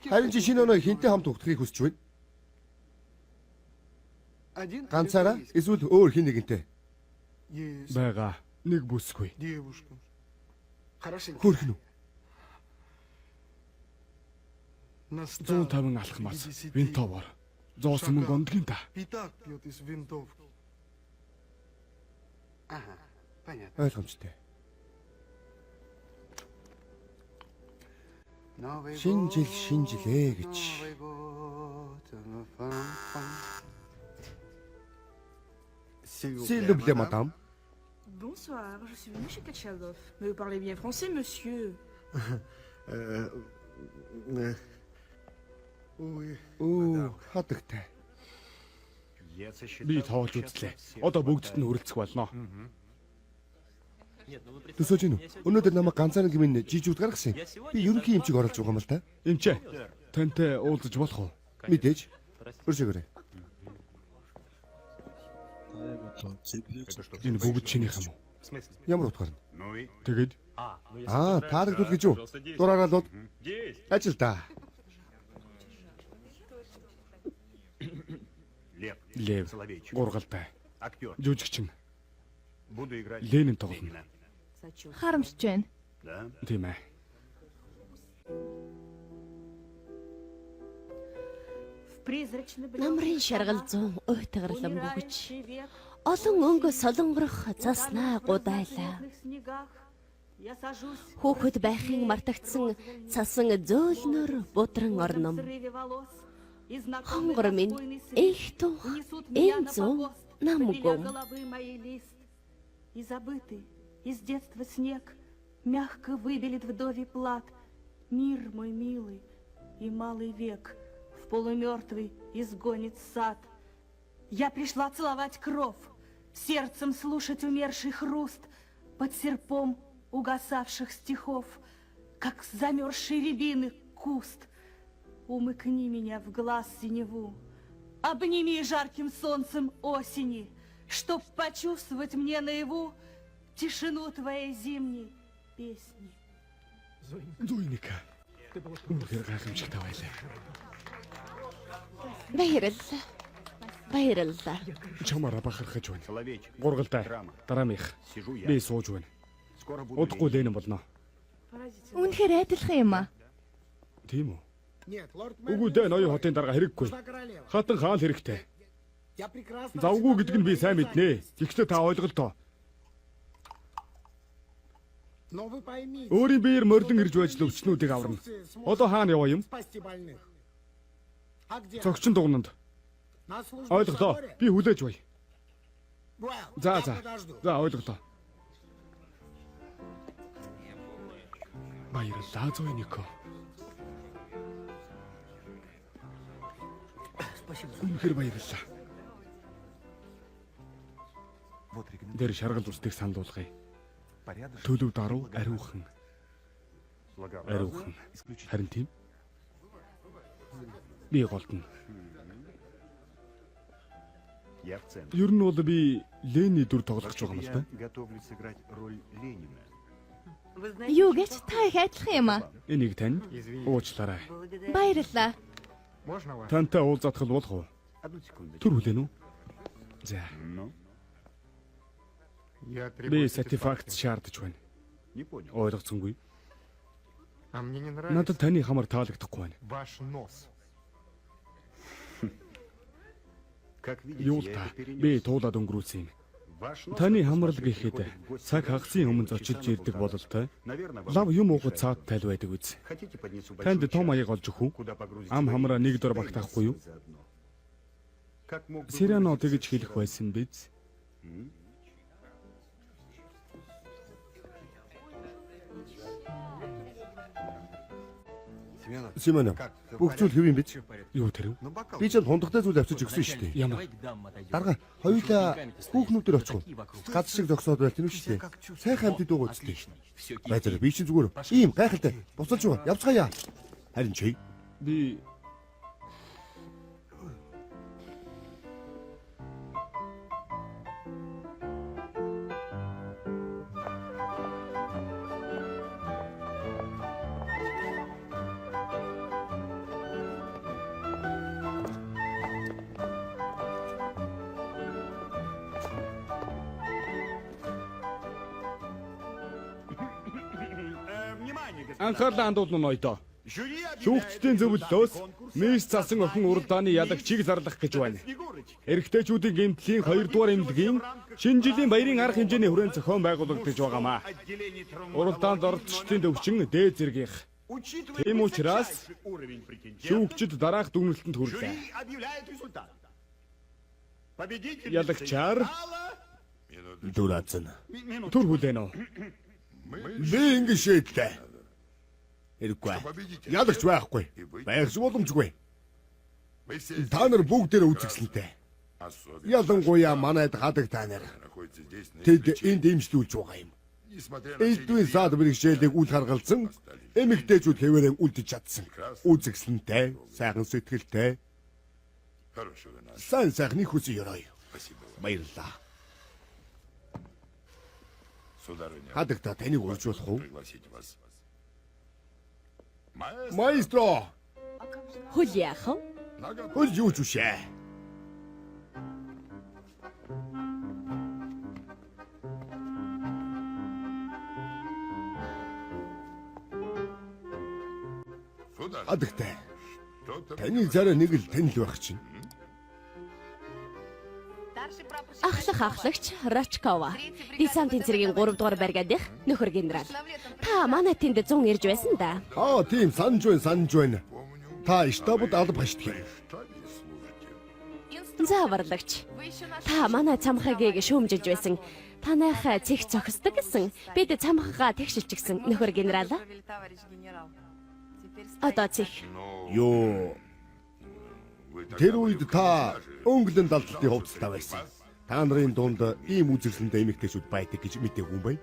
Харин чи шинэ оноо хинтээ хамт угтахыг хүсэж байна. Ганцаараа эсвэл өөр хин нэгэнтэй. Бага нэг бүсгүй. Хөрхнө. 150 алхмаас винтовор. Зоосон мөнгө ондгийн та. Ойлгомжтой. Шинжилээ гэж. S'il vous plaît, madame. Bonsoir, je suis venue chez Kachalov. Mais vous parlez bien français, monsieur. Оо, хатагтай. Би тоолж үзлээ. Одоо бүгдд нь хүрэлцэх болно. Төсөөж гинөө. Өнөөдөр намайг ганцаараа гэмэн жижигүүд гаргасан юм. Би ерөнхий эмчиг оролж байгаа юм л та. Эмчээ. Тантай уулзаж болох уу? Мэдээж. Өршөөрэй. Энэ бүгд чинийх юм уу? В смысле? Ямар утгаар нь? Ну и? Тэгээд Таалагдвал гэж юу? Дураараа л ажилдаа. Лев, Соловейчик. ургалтай, Актер. жүжигчин, Буду играть Ленин тоглоно. Ленина. Харамсаж байна. Да? Тийм ээ. Намрын шаргал 100 уйтгарлан бөгж олон өнгө солонгорох заснаа гудайлаа. Хүүхэд байхын мартагдсан цасан зөөлнөр будран орном. Хонгор минь их тух энэ зүүн намгум. И забытый из детства снег мягко выбелит вдовий плат. Мир мой милый и малый век в полумертвый изгонит сад. Я пришла целовать кров, сердцем слушать умерший хруст под серпом угасавших стихов, как замерзший рябины куст. Умыкни меня в глаз синеву, обними жарким солнцем осени, чтоб почувствовать мне наяву тишину твоей зимней песни. Зуйника. Үнэхээр гайхамшигтай байлаа. Баярлалаа. Чамаараа бахархаж байна. Соловейчик. Гургалтай, дараамих. Сижу я. Би сууж байна. Скоро буду Удахгүй Ленин болно. Үнэхээр адилхан юм аа. Тийм үү? Үгүй дээ, ноён хотын дарга хэрэггүй. Хатан хаал хэрэгтэй. Завгүй гэдэг нь би сайн мэднэ. Гэхдээ та ойлголтоо. Өөрийн биеэр мордон ирж байж л өвчнүүдийг аварна. Одоо хаана яваа юм? Цогчин дугнанд. Ойлголоо. Би хүлээж бай. За ойлголоо. Баярлалаа Зуйнико. Үнэхээр баярлалаа. Вот рекомендую. Тэр шаргал үстийг санал болгоё. Порядочно. Төлөв даруй ариухан. благоразумно. Ариухан. Харин тийм. Би голдно. Я в центре. Ер нь бол би Лений дүр тоглох гэж байгаа юм л да. Я готовлюсь сыграть роль Ленина. Юу гэж та их адилхан юм аа. Энийг тань уучлаарай. Баярлалаа. Тантай уулзаатгал болох уу? Одну секунду. Түр хүлээн үү? За. Ну, Би сертификат шаардаж байна. не понял. Ойлгоцсонгүй. А мне не нравится Надад таны хамар таалагдахгүй байна. ваш нос. Как видите, Юу я та это перенес. би туулаад өнгөрүүлсэн юм. Ваш нос Таны просто хамрал приходит гэхэд в гости. цаг хагасын өмнө зочилж ирдэг бололтой. Наверное, вам Лав юм это уугад мешает. цаад тайл байдаг үз. Хотите поднесу Танд большую том чашку, аяг олж өгөх үү? куда погрузите Ам варенье, хамраа нэг дор да и багтаахгүй юу? насыпать заодно. Как мог бы Сирано выразиться тэгж хэлэх байсан биз? Симон. Бүх зүйл хэв юм биз? Юу тэр вэ? Ну бокал. Би ч хондогтой зүйл авчиж өгсөн шүү дээ. Ямар? Дарга хоёулаа хүүхнүүдээр очих уу? Газ шиг зогсоод байл тийм үү? Сайхан хамт идүү гоцтой. Байцаа би чинь зүгээр ийм гайхалтай. Буцалж байгаа. Явцгаая. Харин чи Би анхаарлаа хандуулна ноёдоо. Шүүгчдийн зөвлөлөөс мис цасан охин уралдааны ялагчийг зарлах гэж байна. Эрэгтэйчүүдийн гэмтлийн 2 дугаар эмнэлгийн шинэ жилийн баярын арга хэмжээний хүрээнд зохион байгуулагдаж байгаамаа. Уралдаанд оролцогчдын төвчин дээд зэргийнх. Тийм учраас шүүгчид дараах дүгнэлтэнд хүрлээ. Ялагчаар дурацсан. түр хүлээнэ үү? Би ингэ шийдлээ. Хэрэггүй. Ялагч байхгүй. Байх боломжгүй. Та нар бүгдээрээ үзэгсэнтэй. Ялангуяа манайд хадаг та нар. Тэд энд дэмжлүүлж байгаа юм. Элдвийн саад бэрхшээлийг үл харгалзан эмэгтэйчүүд хэвээрээ үлдэж чадсан. Үзэгсэнтэй, сайхан сэтгэлтэй. Сайн сайхны хүсье ёрой. Баярлалаа. Хадагта таныг урьжуулах уу? Маэстро! Хөл яах вэ? Хөл юу ч үшээ. Хадагтай. Таны зараа нэг л танил байх чинь. Ахлагч Рачкова. Десантын цэргийн 3 дугаар бригадын нөхөр генерал. Та манай тэнд 100 ирж байсан да. Тийм санаж байна. Та штабд алба хаштдаг юм. Зааварлагч. Та манай цамхагийг шүүмжилж байсан. Танайх цэг зохисдог гэсэн. Бид цамхагаа тэгшилчихсэн нөхөр генерал. Одоо цэг. Ёо. Тэр үед та өнгөлөн далдалтын хувцастай байсан. Та нарын дунд ийм үзэсгэлэнтэй эмэгтэйчүүд байдаг гэж мэдээгүй юм байна.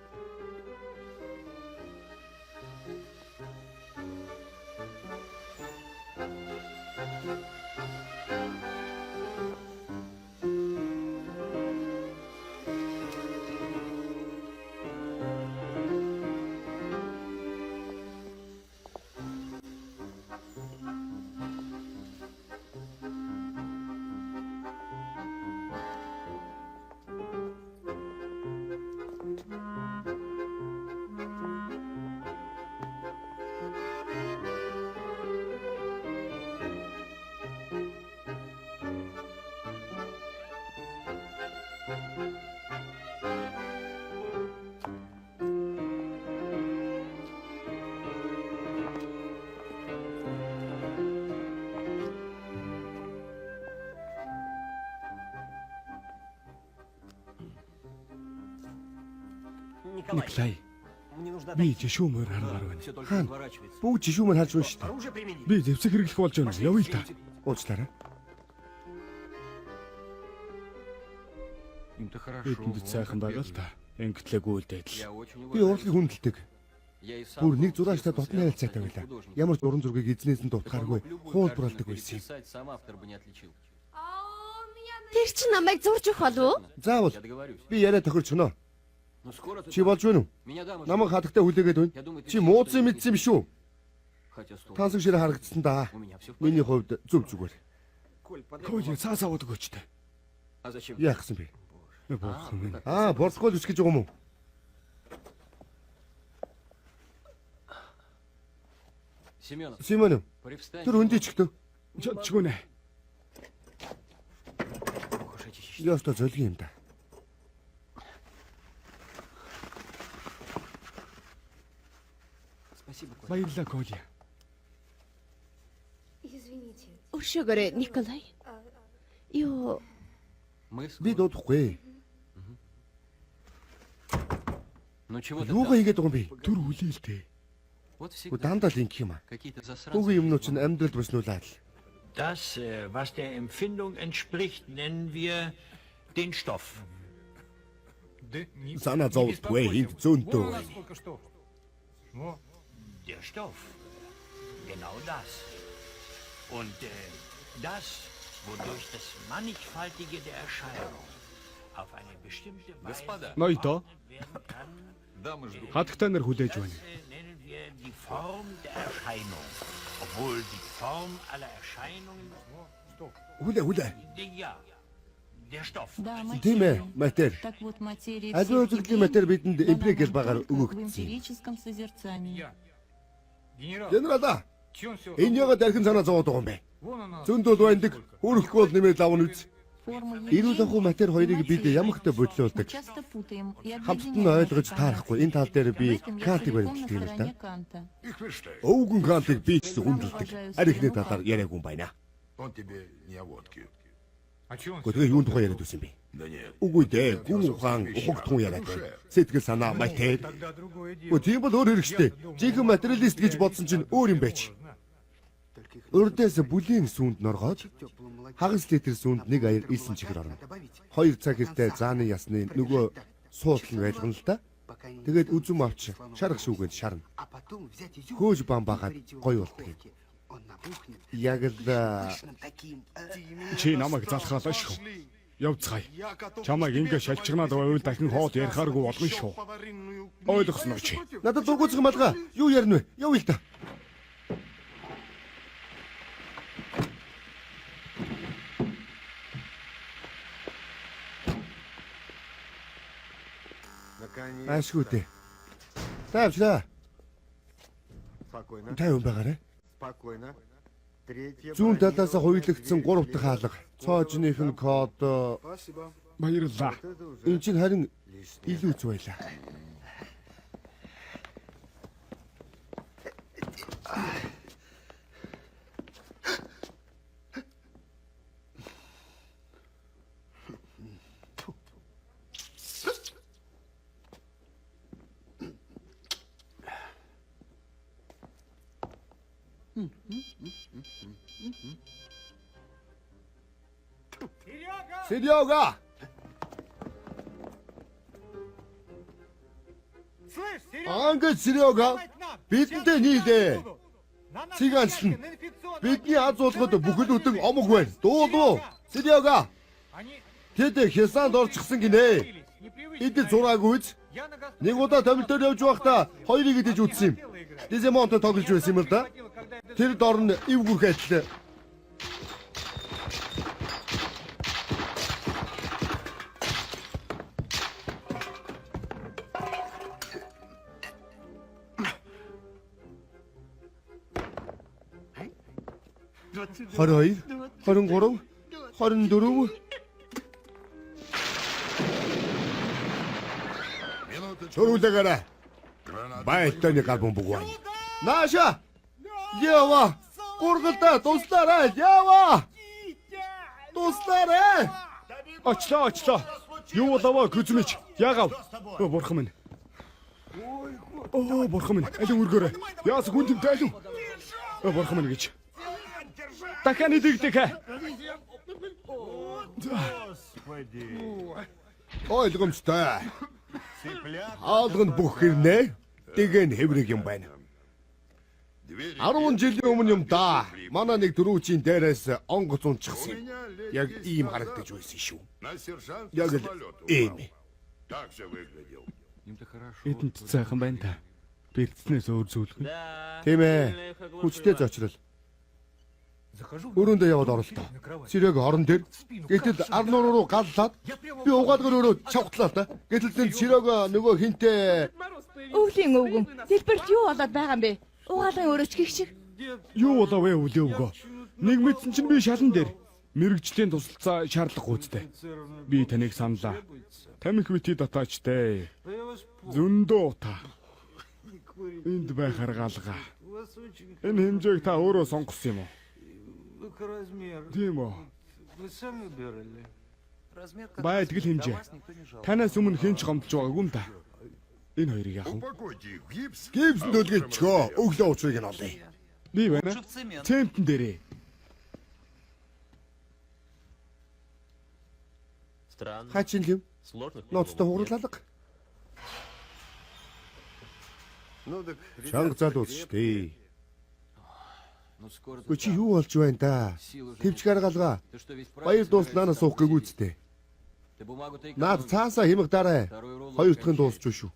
Николай. Би жишүүмээр хармаар байна. Хаан. Бүгд жишүүмээр харж байна шүү дээ. Оружие применить. Би зэвсэг хэрэглэх болж байна. Явъя л та. Уучлаарай. Бидэнд сайхан байгаа л та. Ингэтлэг үйлдэл. Би урлагийг хүндэлдэг. Бүр нэг зураачтай дотны харилцаатай байлаа. Ямар ч уран зургийг эзнээс нь дутгааргүй хуулбарлдаг байсан юм. Тэр чинь намайг зурж өгөх болов уу? Заавал би яриа тохирч гэнэ. Чи болж байна уу? Намайг хатагтай хүлээгээд байна. Чи муудсан мэдсэн биш үү? Тансаг ширээ харагдсан да. Миний хувьд зүг зүгээр. Коли цаасаа удаг өчтэй. Яах гэсэн бэ? Бохом минь. Борцгол үсгэж байгаа юм уу? Симон. Тэр хүндий чихтэй. Чадчихгүй нэ. Яста зөлгийн юм да. Баярлалаа, Коля. Өршөөгөөрэй, Николай. Юу Би дуудахгүй. Ну чего ты? Юугаа хийгээд байгаа юм бэ? Түр үлээлтэй. Вот Дандаа л ингэх юм аа. какие-то засранцы. Үгүй юмнууд чинь амьдралд боснуулаад л. Das, was der Empfindung entspricht, nennen wir den Stoff. Санаа зовдгүй энд зөндөө. Der Stoff. Genau das. Und das, wodurch das Mannigfaltige der Erscheinung auf eine bestimmte Weise Ноёдо. werden kann, Хатагтай нар хүлээж байна. nennen wir die Form der Erscheinung. Obwohl die Form aller Erscheinungen, Хүлээ. ja, der Stoff. Тийм ээ, матер. Так вот, материя Аливаа үзэгдлийн матер бидэнд эмпирикэл багаар в өгөгдсөн. эмпирическом созерцании. Генерал, энэ яга дархин санаа зовоод байгаа юм бэ? Зөндөө байдаг. Өөрөхгүй бол нэмээд лавн үз. Формы Эрүүл ахуй матер хоёрыг бид ямагтай бодлуулдаг. часто путаем и Хамтд нь объединяем. ойлгож таарахгүй. Энэ тал дээр би Кантыг баримтдаг юм л да. Канта. Өвгөн Кантыг би ч хүндэлдэг. Арь ихний талаар яриаггүй юм байна. Гэхдээ юун тухай яриад үсэн бэ? Үгүй дээ. Гүн ухаан ухагтхан яриад байна. Сэтгэл санаа матер. Тийм бол өөр хэрэгштэй. Жинхэнэ материалист гэж бодсон чинь өөр юм байж. Урдээс бүлийн сүнд норгоод хагас литр сүнд нэг аяр илсэн чихэр орно. 2 цаг хэртэй зааны ясны нөгөө суудлын байлгана л да. Тэгээд үзүм авч шарах шүүгэнд шарна. Хөөж бам багаад гоё болдог юм. Яг л Чи намайг залхаалаа шүү. Явцгаая. Чамайг ингээ шалчигнаад байвал дахин хоод ярихааргүй болгоно шүү. Ойлгосноо чи. надад дургуйцах юм алгаа. Юу ярина вэ? Явъя л та. Ашгүйтэй. Тавчлаа. Спокойно. Тайван байгаарай. Спокойно. Третье. Зүүн талаас хуйлагдсан 3 дахь хаалга. Цоожныхын код Спасибо. Баярлалаа. энэ чинь харин илүү зү байлаа. Серега! Англ Серега, бидэнтэй нийлээ. Цыганчлан. Бидний аз уулгад бүхэл өдөн омог байна. Дуулуу. Серега. Тэд хясаанд орчихсан гинэ. Эд зураагүйц. Нэг удаа томилтоор явж байхдаа хоёрыг идэж үтсэн юм. Диземонто тоглож байсан юм л да. Тэр дор нь эвгүрх адил. Хорой, 23, 24. Чөрүүлэгээрэй. Байтаны галбон бүгвэн. Нааша! Ява! Гургалдаа туслаарай! Ява! Туслаарай! Очлоо. Юу болов гүзмич? Ягав. Бурхан минь. Бурхан минь. Алин үргөрөө. Яас гүн тэмтэй алин. Бурхан минь гэж. Дахиад идэгдэх. Ойлгомжтой. Хаалганд бүх хэрнээ тэгэн хэврэг юм байна. 10 жилийн өмнө юм да. Манай нэг дөрүүчийн дээрээс онгоц унчихсан юм. Яг ийм харагдаж байсан шүү. Яг л ийм. Эдэнд цайхан байна та. Бэлдснээс өөр зүйлгүй. Тийм ээ. Хүчтэй зочрол. Өрөөндөө яваад оролтоо. Сэрэг орон дээр. Гэтэл арнуур руу галлаад би угаалгаар өрөө чавхтлаа та. Гэтэл тэр сэрэг нөгөө хинтээ Өвлийн өвгөн. Дэлбэрт юу болоод байгаа юм бэ? Угаалгын өрөөч гих шиг. Юу болов вэ өвлөөгөө? Нэг мэдсэн чинь би шалан дээр мэрэгжлийн тусалцаа шаардлагагүй үстэй. Би таныг саналаа. Тамхи бити татаачтай. Зөндөө та. Энд байх аргаалгаа. Энэ хэмжээг та өөрөө сонгосон юм уу? Тийм үү. Бай тэгэл хэмжээ. Танаас өмнө хэн ч гомдож байгаагүй юм да. Энэ хоёрыг яах вэ? гипс дөлгөчгөө өглөө уучрыг нь олъё. Би байна. Цементэн дээрээ. Хачин юм. Ноцтой хурлалга. Чанга залуус штэ. Чи юу болж байна да? Тэвч гаргалгаа. Баяр дууслаанаас суух гээгүй зү. Наад цаасаа хэмэг дараа. Хоёр дахин дуусч шүү.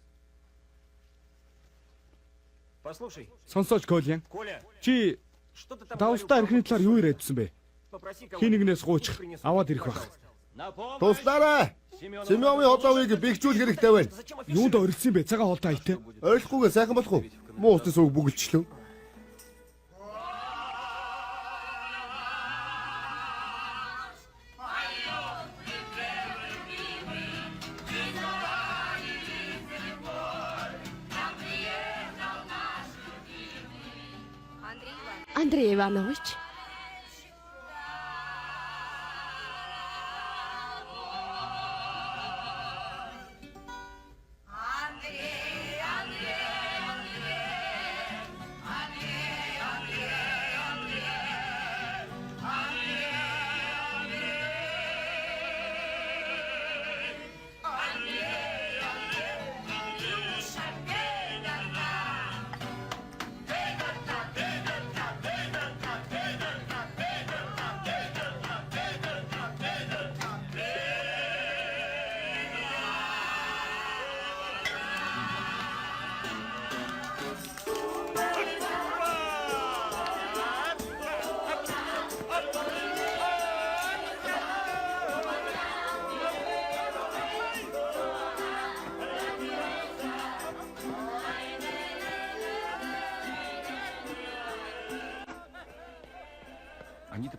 Сонсооч Колин. Чи давстаа архины талаар юу яриадсан бэ? Хин нэгнээс гуучих, аваад ирэх байх. Туслаарай. Семёмын хоолойг бэхжүүлэх хэрэгтэй байна. Юунд орилсон бэ? Цагаан хоолтой аятай. Ойлгохгүйгээ сайхан болох уу? Муу усны сууг бүгэлчлээ. Андрей Иванович.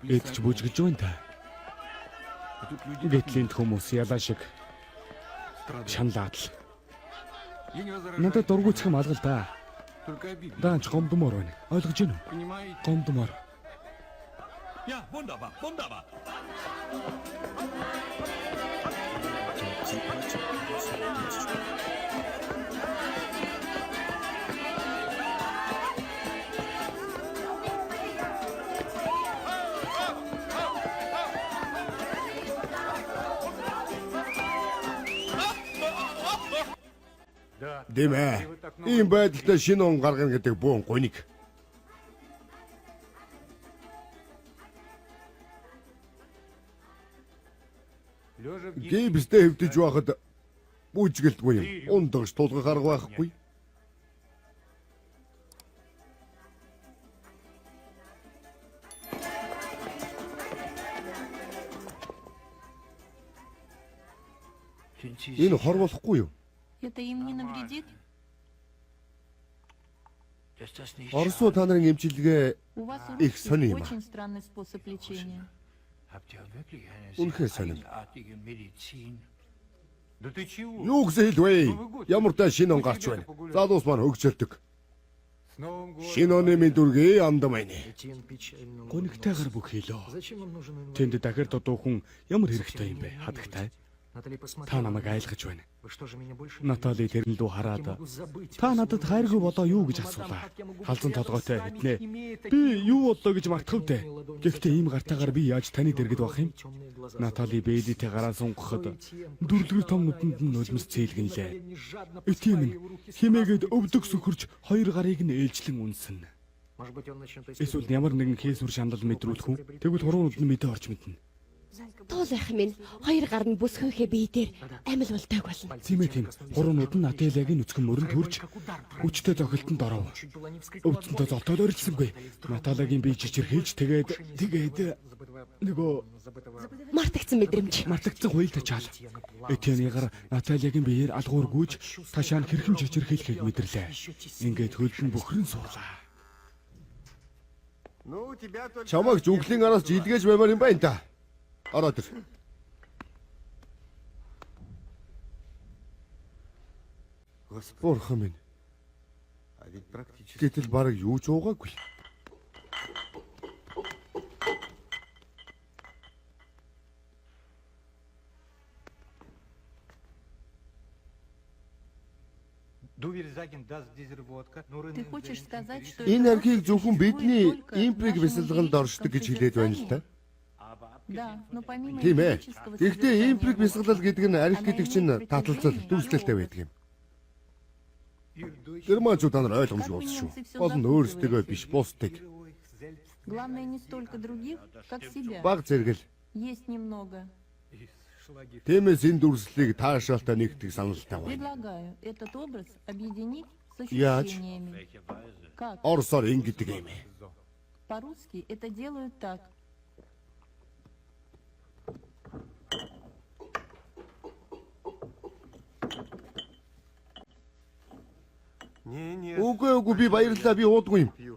эдж бүжгэлж байна та. Гэтэл энэ хүмүүс ялаа шиг шаналаад л. Надад дургуйцах юм алга л да. Даанч гомдмоор байна. Ойлгож байна уу? Гомдмоор. Ja, wunderbar, wunderbar. Димэ. Ийм байдалтай шинэ он гаргана гэдэг буун гоник. Гибстэй хөвдөж байхад бүжгэлдгүй юм. Ундагч тулгах арга байхгүй. Энэ хорволохгүй юу? Это им не навредит? Оросууд та нарын эмчилгээ У вас у их русских сонирм. очень странный способ лечения. Habt ihr wirklich eine Үнэхээр sehr сонирм. eigenartige Medizin? Да ты чего? Юу гэсэн хэлвэ? Ямар та шинэ он гарч байна. Залуус маань хөгжөлдөг. С Новым годом. Шинэ оны минь дүргээ амдамайны. Тем печально. Гонигтайгаар бүх хийлөө. Зачем вам нужен инвалид? Тэнд дахир додуу хүн ямар хэрэгтэй юм бэ? Хадагтай. Натали, посмотри. Та намайг айлгаж байна. Вы что же меня больше не Натали любите? тэрэн лүү Я хараад могу забыть та вас. надад хайргүй болоо юу гэж асуулаа. Халзан толгойтой хэтнэ. Би юу боллоо гэж мартах вэ? Гэхдээ ийм гартаагаар би яаж таны дэргэд байх юм? Темные глаза. Натали бэдитэй гараа сунгахад дүрлэгэр том нүдэнд нь нулимс цээлгэнлээ. Этим нь химээгээд өвдөг сүхэрч хоёр гарыг нь ээлжлэн үнсэн. Может быть, он начнет Эсвэл ямар нэгэн хийсвэр шандал мэдрүүлэх үү? Тэгвэл хуруунд нь мэдээ орж мэднэ. Туулах минь хоёр гар нь бүсгүйхээ бие дээр амил болтойг болно. Тийм ээ тийм. Хуруунууд нь Наталягийн нүцгэн мөрөнд хүрж хүчтэй зохилтонд оров. чуть было не вскрикнул. Өвдөнтөө золтоод орилсонгүй. Наталягийн бие чичирхээж тэгээд нөгөө Мартагдсан мэдрэмж. мартагдсан хуйл тачаал. Этиний гар Наталягийн биеэр алгуур гүйж ташаан хэрхэн чичирхийлэхийг мэдэрлээ. Ингээд хөлн бөхрөн суурлаа. Ну, у тебя только... Чамайг зүглийн араас жилгээж баймаар юм байна та. Ороод ир. Бурхан минь. А ведь практически... Гэтэл бараг юу ч уугаагүй. Ты хочешь сказать, что Энэ это архийг зөвхөн бидний существует только имприг в нашем бясалгалд оршдог гэж хэлээд байна л та. Да, но помимо Тийм ээ. эмпирического Гэхдээ содержания имприг воздуха, бясалгал гэдэг нь арх гэдэг чинь таталцал дүүслэлтэй байдаг юм. Германчууд та нар ойлгомжгүй болсон шүү. Гол нь өөрсдөө биш бусдыг главное не столько других, как себя. баг зэрэгэл. Есть немного. Тиймээс энэ дүрслэлийг таашаалтаа нэгтгэх саналтай байна. Предлагаю этот образ объединить с Яаж? ощущениями. Как? Орсоор ингэдэг юм. По-русски это делают так. Не-не. Үгүй би баярлалаа би уудгүй юм. Пью.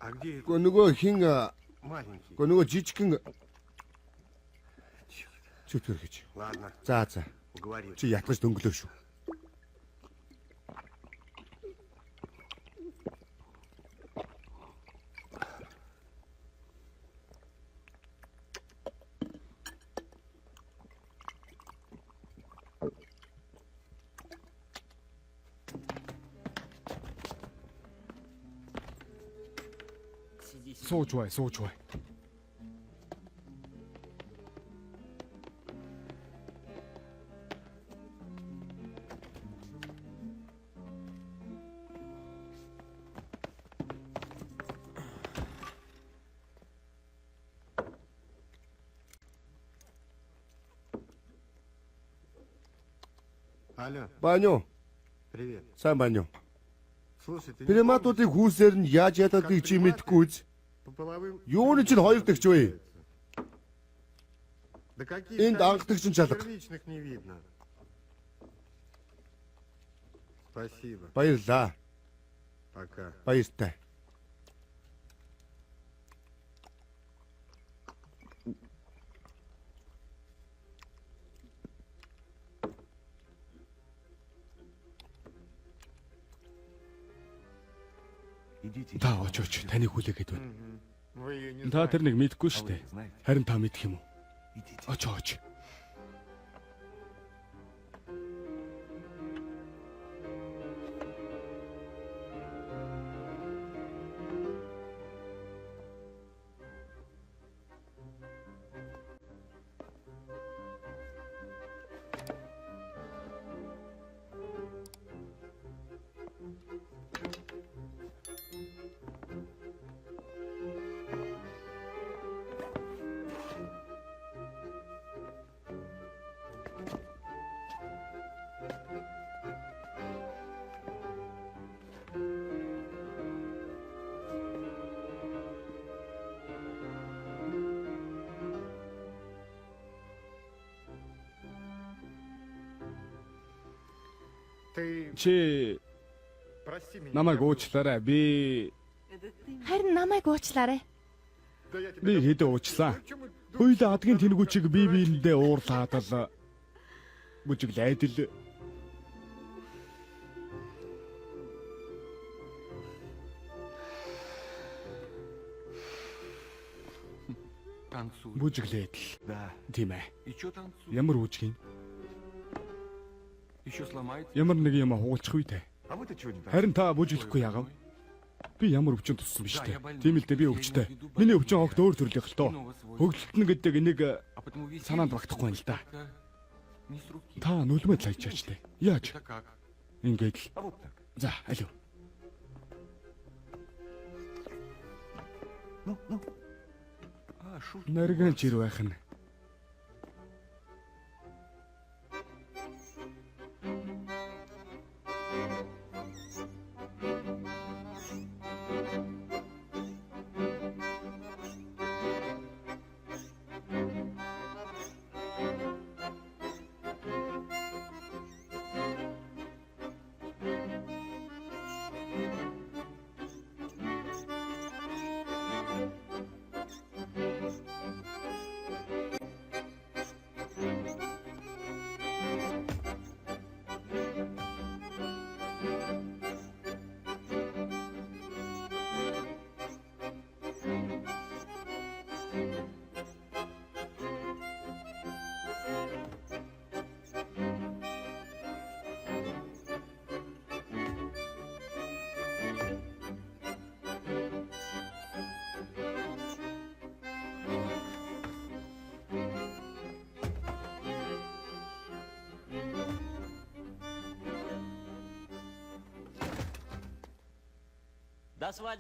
А где этот Гэхдээ нөгөө хин маленький? гэхдээ нөгөө жижигхэн чөтгөр гэж. Ладно, За. уговорил. Чи ятгаж дөнгөлөө шүү. Сууж бай. Алло, Баню. привет. Сайн баню. Слушай, ты не Приматуудыг хүүсээр нь яаж ядадгийг чи мэдэхгүй үз. по половым... Юуны чинь хоёр дэгч вэ? Да какие Энд анхдагч нь чалга. первичных не видно. Спасибо. Баярлаа. Пока. Баяртай. Та очооч таныг хүлээгээд байна. Вы ее не Та знаете. тэр нэг мэдгүй шүү дээ. Харин та мэдэх юм уу? Очооч. Ты Чи прости меня. намайг уучлаарай. Би Харин намайг уучлаарай. Да я тебя би хэдэн уучлаа. Почему? Хоёулаа адгийн тэнэгүүчийг бие биендээ уурлаад л бүжиглээд л Танцуй. бүжиглээд л Да. тийм ээ. И чё танцуй? Ямар үүжих юм? Еще сломает? Ямар нэг юм хуулчих үедээ. А вы-то чего не так? Харин та бүжиглэхгүй яагав? Би ямар өвчин туссан биш үү? Тийм л дээ би өвчтэй. Миний өвчин огт өөр төрлийн л тоо. Хөглөлтөн гэдэг энийг А потому веселье санаанд багтахгүй юм л да. как-то не с руки. Та нүлмэд лайчаач тээ. Яаж? Это как? Ингээд л. А вот так. За, алив. А, шут. Нарган чир байх нь.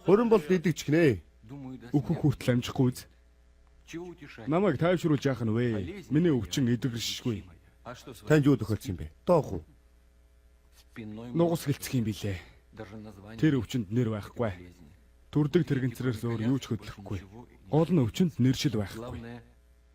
Хөрөн бол идэгч гинэ. Думаю, да. Өөхөх хүртэл амжихгүй үз. Чего утешать? Намайг тайвшруулж яах нь вэ? Миний өвчин идэгшгүй. А что с Танд юу тохиолдсон юм бэ? Доох уу? спиной? Нугас гэлцэх юм билээ. Даже название Тэр өвчөнд нэр байхгүй. болезни. Төрдөг тэрэгцрээс өөр юу ч хөдлөхгүй. Гол нь өвчөнд нэршил байхгүй. Главное,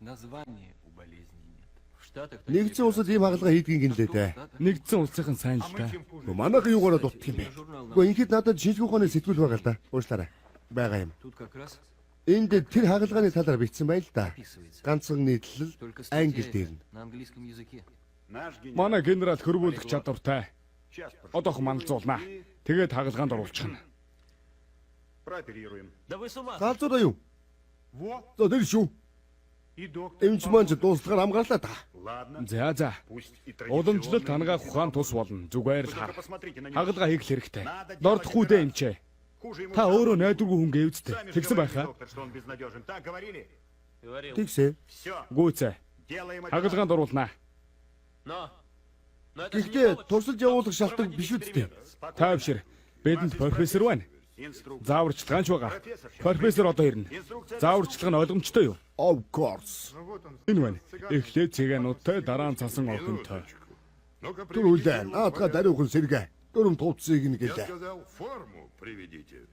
название у болезни нет. В Штатах Нэгдсэн улсад ийм хагалгаа хийдгийг гинлээ дээ. Нэгдсэн улсынхан сайн л та. Манайхан юугаараа дутдаг юм бэ? Гэхдээ ингээд надад шинжлэх ухааны сэтгүүл байгаа л да. Уушлаарай. Бага юм. тут как раз Энд тэр хагалгааны талаар бичсэн байл да. описывается. Ганцхан нийтлэл Только англи статья дээр нь. на английском языке. Манай генерал хөрвүүлэх чадвартай. Одоох манлзуулнаа. Тэгээд хагалгаанд оруулчихна. Прооперируем. Галзуураа юу? Во. За тэр шүү. И доктор. Эмч маань ч дуусталгаар хамгааллаа та. Ладно. За. Пусть и Уламжлалт хангаах ухаан тус болно. Зүгээр л хар. посмотрите на него. Хагалгаа хийх хэрэгтэй. Дордохгүй дээ эмчээ. Хуже ему. Та өөрөө найдваргүй хүн гэвчтэй. Сами же Тэгсэн говорили, байхаа. доктор, что он безнадежен. Так говорили? Тэгсээ. Все. Гүйцээ. Делаем это. Хагалгаанд оруулнаа. Гэхдээ туршилж явуулах шалтгаан биш үсттэй. Тайвшир. Бидэнд профессор байна. Инструкция. Зааварчилгаанч байгаа. Профессор одоо ирнэ. Зааварчилгаа нь ойлгомжтой юу? Of course. Ну вот он. Энэ байна. Эхлээд цэгануудтай дараа нь цасан охинтой. Ну-ка, Тэр үлээ. Наадга даруйхан сэргэ. Дөрөм тууцыг нэг гэлээ. сказал, форму приведите.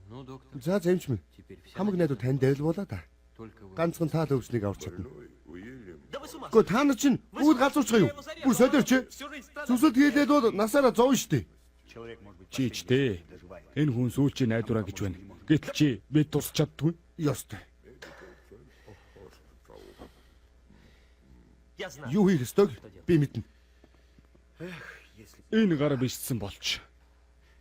Ну, доктор, За за эмч минь. теперь вся Хамаг найдвар тань дээр л болоо та. только вы. Ганцхан таал өвчнийг авч чадна. Уильям. Гэхдээ та нар чинь үүд галзуурчгаа юу? Бүр солиорч. Зүсэлт хийлээд бол насаараа зовно штэ. Чи ч дээ. Энэ хүн сүүлчийн найдвараа гэж байна. Гэтэл чи бид тусч чаддгүй. Ёстой. Юу хийх ёстойг би мэднэ. Энэ гар бишсэн болч.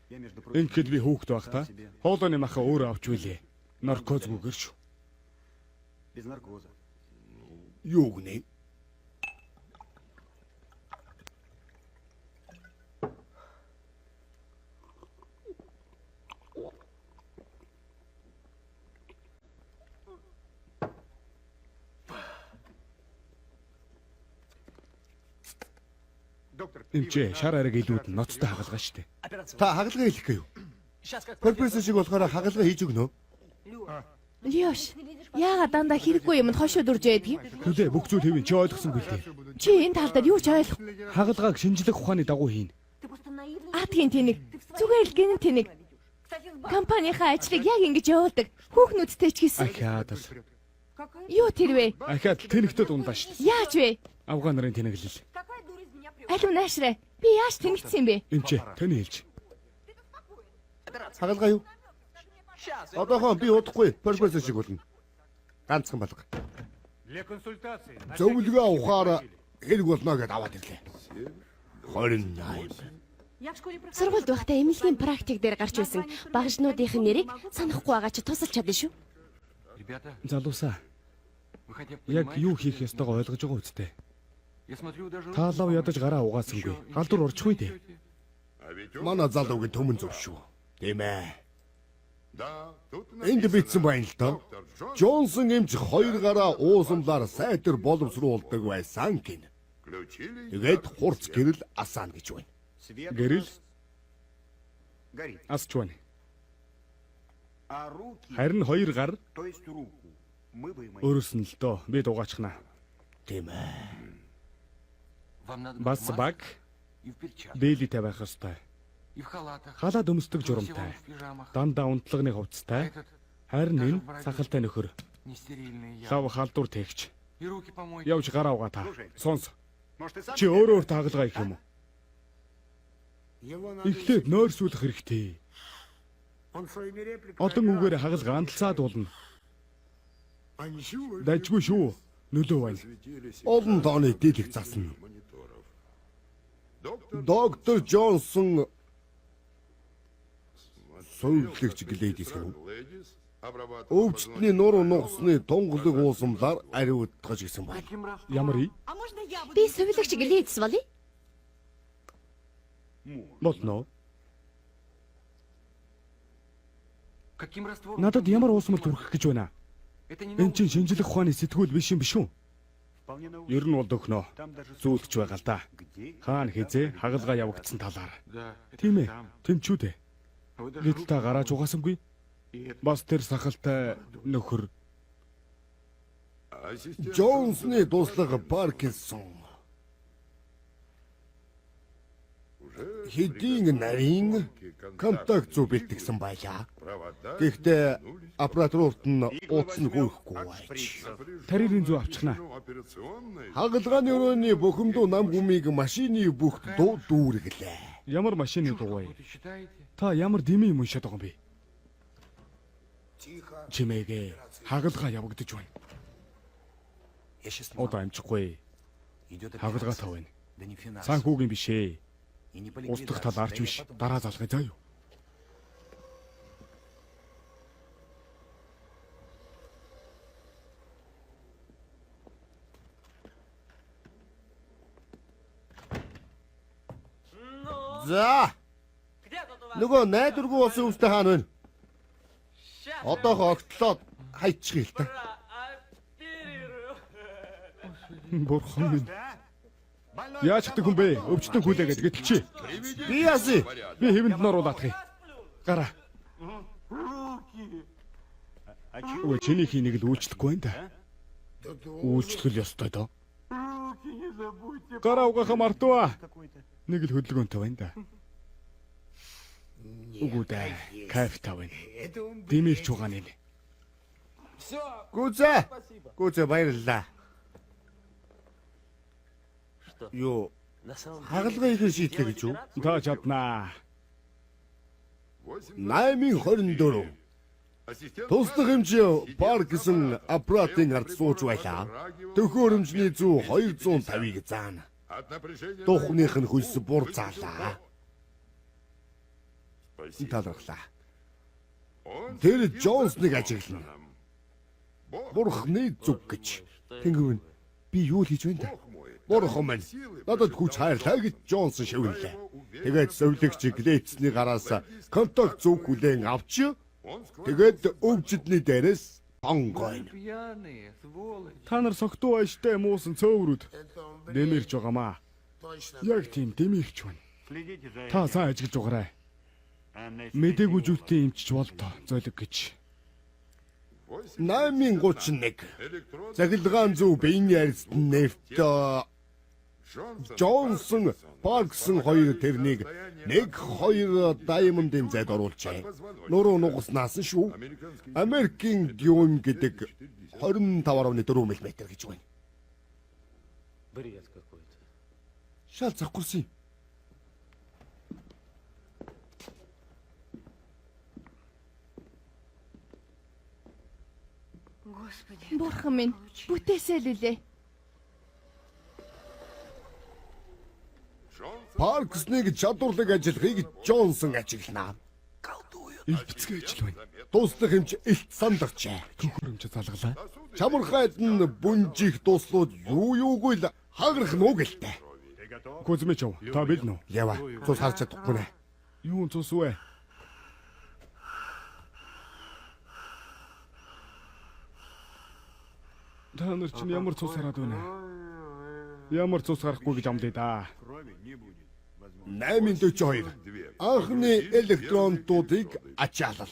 Ингээд би хүүхэд байхдаа хоолойны маха өөрөө авч билээ. Наркозгүйгээр шүү. Юу гэнэ? Энд чи шар ариг илүүд ноцтой хагалгаа штэ. Та хагалгаа хийх гээ юу? Профессор шиг болохоор хагалгаа хийж өгнө. Лёш, яагаад дандаа хэрэггүй юмд хошоо дүрж байдгийг? Хүлээ бүх зүйл хэвэн чи ойлгосонгүй л дээ. Чи энэ тал дээр юу ч ойлгох. Хагалгааг шинжлэх ухааны дагуу хийн. Атгийн тэнэг, зүгээр л гинэн тэнэг. Компанийнхаа ажлыг яг ингэж явуулдаг. Хүүхнүүдтэй ч гэсэн. Ахаад л. Юу тэр вэ? Ахаад тэнэгтээ дундаа штэ. Яаж вэ? Афган нарын тэнэглэл. Алуу наашраа. Би яаж тэнэгдсэн юм бэ? Энд чи таны хэлж. Хагалгаа юу? Одоохон би удахгүй профессор шиг болно. Ганцхан балга. Зөвлөгөө авахаар хэрэг болно гэдээ аваад ирлээ. 28. Сургуульд байхдаа эмнэлгийн практик дээр гарч байсан багшнуудынх нь нэрийг санахгүй байгаа чи тусалж чадна шүү. Залуусаа. Яг юу хийх ёстойгоо ойлгож байгаа үстэй. Та лав ядаж гараа угаасангүй. Галдуур орчихгүй дээ. Манай залуугийн төмөн зөв шүү. Тийм ээ. Энд бичсэн байна л доо. Джонсон эмч 2 гараа уусамлаар сайтар боловсруулдаг байсан гин. Тэгээд хурц гэрэл асаана гэж байна. Гэрэл асч байна. Харин 2 гар өөрөөс нь л доо би дугаачхнаа. Тийм ээ. Бас баг дээлитэй байх ёстой. Халаад өмсдөг журамтай. Дандаа унтлагын хувцастай. Харин энэ сахалтай нөхөр. Хав халдвар тээгч. Явж гараа угаа та. Сонс. Чи өөрөө таагалгаа их юм уу? Эхлээд нойрсуулах хэрэгтэй. Одон үгээр хагалгаа андалцаад болно. Дажгүй шүү. Нөлөө байна. Олон тооны дийлэх засна. Доктор Джонсон соёлогч глэдис юм. Өвчтний нуруу нугасны тунгалаг уусамлаар ариутгаж гисэн байна. Ямар ий? Би совилагч глэдс болъё. Болно. Надад ямар уусмал түрхэх гэж байна? Энэ чинь шинжлэх ухааны сэтгүүл биш юм биш үү? Ер нь бол дөхнөө. Зүүлгч байгаа л да. Хаана хизээ хагалгаа явагдсан талаар. Тийм ээ. Тэмчүү дээ. Гэтэл та гарааж угаасангүй. Бас тэр сахалтай нөхөр. Джонсны дуслага Паркинсон. Хэдийн нарийн контакт зүй бэлтгэсэн байлаа. Гэхдээ аппаратурт нь ууцсан гүйхгүй байж. Тарийн зүй авчихнаа. Хагалгааны өрөөний бухимдуу нам гүмийг машины бүхт дүүргэлээ. Ямар машины дуу вэ? Та ямар дэмий юм уншаад байгаа юм бэ? Чимээгээ хагалгаа явагдаж байна. Одоо амжихгүй. Хагалгаа тав байна. Санхүүгийн биш ээ. Устдах тал арч биш. Дараа залгая заа юу. За. Нөгөө найдваргүй болсон үстэй хаана вэ? Одоохоо огтлоод хайчих л та. Бурхан минь. Яаж хдэг хүн бэ? Өвчтөн хүлээгээд гэтэл чи. Би яасан? Би хэвэнд нь оруулаадах юм. Гараа. Өө чиний хийнийг л үйлчлэхгүй байна да. Үйлчлэх л ёстой доо. Гараа угаахаа мартваа. Нэг л хөдөлгөөнтэй байна да. Үгүйдээ кайф тавина. Димэрч угааны. Гүзэ баярлалаа. Юу хагалгаа их шийдлээ гэж юу? Та чаднаа. 824. Туслах хэмжээ парк гэсэн аппаратын ард сууж байлаа. Төхөөрөмжний зүү 250-ыг заана. Тухных нь хөлс бур заалаа. Талархлаа. Тэр Джонсныг ажиглана. Бурхны зүг гэж. Тэнгүүн би юу л хийж байна да? Бурхан минь надад хүч хайрлаа гэж Джонсон шивнэлээ. Тэгээд зөвлөгч Глэцний гараас контакт зүг хүлээн авч тэгээд өвчтний дээрээс бонгойно. Пьяные, сволочь. Та нар согтуу ааштай муусан цөөврүүд дэмэрч байгаамаа. Яг тийм дэмэрч байна. Та сайн ажиглаж угаарай. Мэдээгүй зүйлтэй эмчж болдоо золиг гэж. 831. Захилгаан зөв биений арьс нефт Джонсон Парксон хоёр тэрнийг 1-2 даймондын зайд оруулжээ. Нуруу нугаснаас нь шүү. Америкийн гюм гэдэг 25.4 мм гэж байна. Бред какой-то. Шал захгүй. Бурхан минь, бүтээсэй л үлээ. Парксныг чадварлаг ажиллахыг Джонсон ажиглана. Ил бицгээ ажил байна. Туслах хэмж илт сандарчээ. Төхөөрөмж залгалаа. Чамархайд нь бүнжих туслууд юугүй л хагарах нуу гэлтэй. Кузьмич, та бил нөө? Ява, цус харж чадахгүй нэ. Юун цус вэ? Та нар чинь ямар цус хараад байна? Ямар цус харахгүй гэж амдээ да. 842. Анхны электронтуудыг ачааллаа.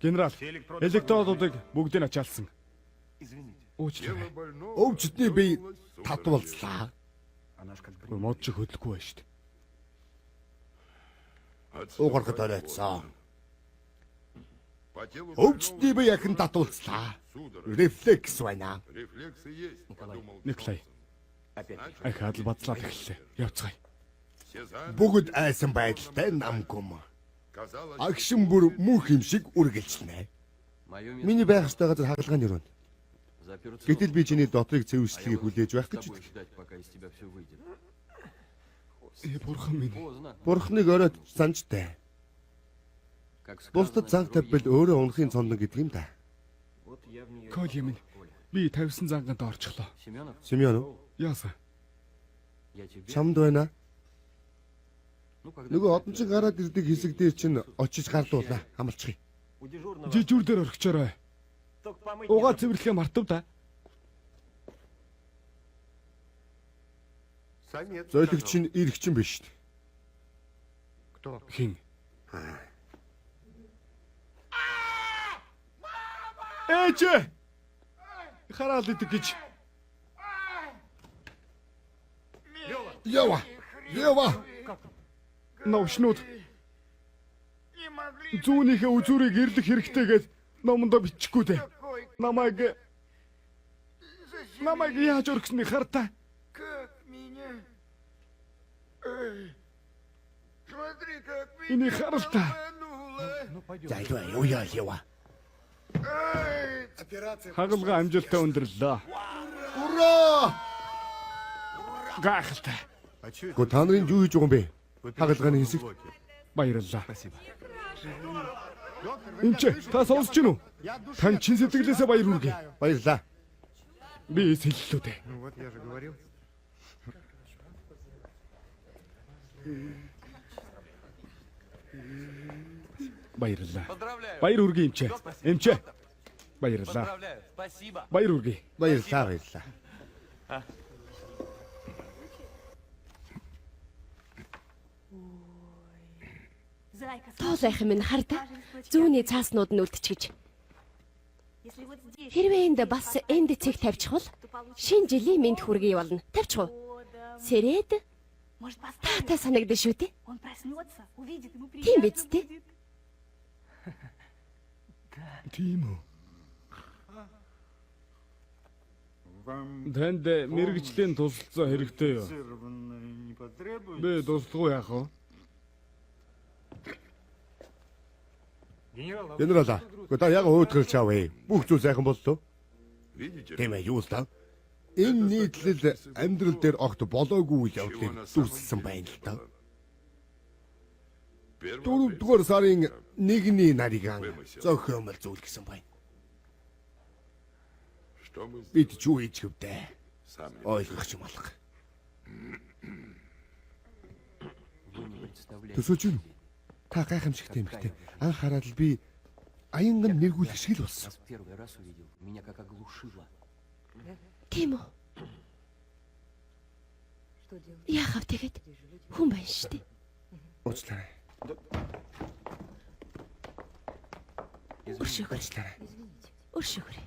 Генерал, электродуудыг бүгдийг ачаалсан. Уучлаарай. Өвчтний бие татвалцлаа. Мод чи хөдлөхгүй байна шүү дээ. Угарахад оройцсон. Өвчтний бие яхан татвалцлаа. Рефлекс байна. Николай. Ахаад л бацлаад эхэллээ. Явцгаая. Бүгд айсан байдалтай намгүм. Агшин бүр мөнх юм шиг үргэлжлэнэ. Миний байх ёстой газар хагалгааны өрөөнд. Гэтэл би чиний дотрыг цэвэрслэгийг хүлээж байх гэж Ждать, пока из тебя все выйдет. Бурхан минь. Бурхныг оройд санжтай. Бусдад занг тавьбал өөрөө унахын цондон гэдэг юм да. Кол юм. Би тавьсан занганд орчихлоо. Семёнов, Яасан? чамд байна. Нөгөө одончин гараад ирдэг хэсэг дээр чинь очиж гардуулна. Хамалчихъя. Жижүүр дээр орхичоорой. Угаа цэвэрлэхээ мартав да. Зойлогч нь иргэчин биш. Хин? Ээж! Хараад идэг гэж. Ява! Ява! Новшнууд. Зүүнийхээ үзүүрийг ирлэх хэрэгтэй гэж номондо бичихгүй дээ. Намайг яаж өргөсний хартаа. Энийг харалтаа. Зайлва юу яа. Хагалгаа амжилттай өндөрлөө. Ура! Гайхалтай. Гү та нарын юу хийж байгаа юм бэ? Хагалгааны хэсэг. Баярлалаа. Энд та сонсч гинүү? Тань чин сэтгэлээсээ баяр хүргэе. Баярлалаа. Би сэллүү дээ. Вот я же говорил. Баярлалаа. Поздравляю. Баяр хүргэе эмчээ. Эмчээ. Баярлалаа. Поздравляю. Спасибо. Баяр хүргэе. Баярлалаа. Тоолайх минь харда. Зүүнний цааснууд нь үлдчихэж. Хэрвээ энд бас энд цэг тавьчихвал шинэ жилийн мэд хүргэе болно. Тавьчих уу? Сэрэд таатай санагдсан шүү дээ. Тийм биз дээ. Тийм үү? Танд мэрэгжлийн тусалцаа хэрэгтэй юу? Би туслахгүй яах вэ? Генерал, та яг өөдгөл чавэ. Бүх зүйл сайхан боллоо. Видите? Тийм ээ, юу л даа. Энэ нийтлэл амьдрал дээр огт болоогүй явдлыг дүрсэлсэн байна л да. 4-р сарын 1-ний нарыг зохиомл зүйлгсэн байна. Что мы Бид ч юу хийж хөвдөө. сами Ойлгох юм алга. Вы не представляете. Төсөөж юу? Та гайхамшигтай юм хтэй. Анхаарал би аянган нэргүүлэх шиг л болсон. Вас в первый раз увидел, меня как оглушило. Тийм үү? Яахав тэгээд хүн байна шүү дээ. Уучлаарай. Өршөөгөр. Уучлаарай. Өршөөгөр.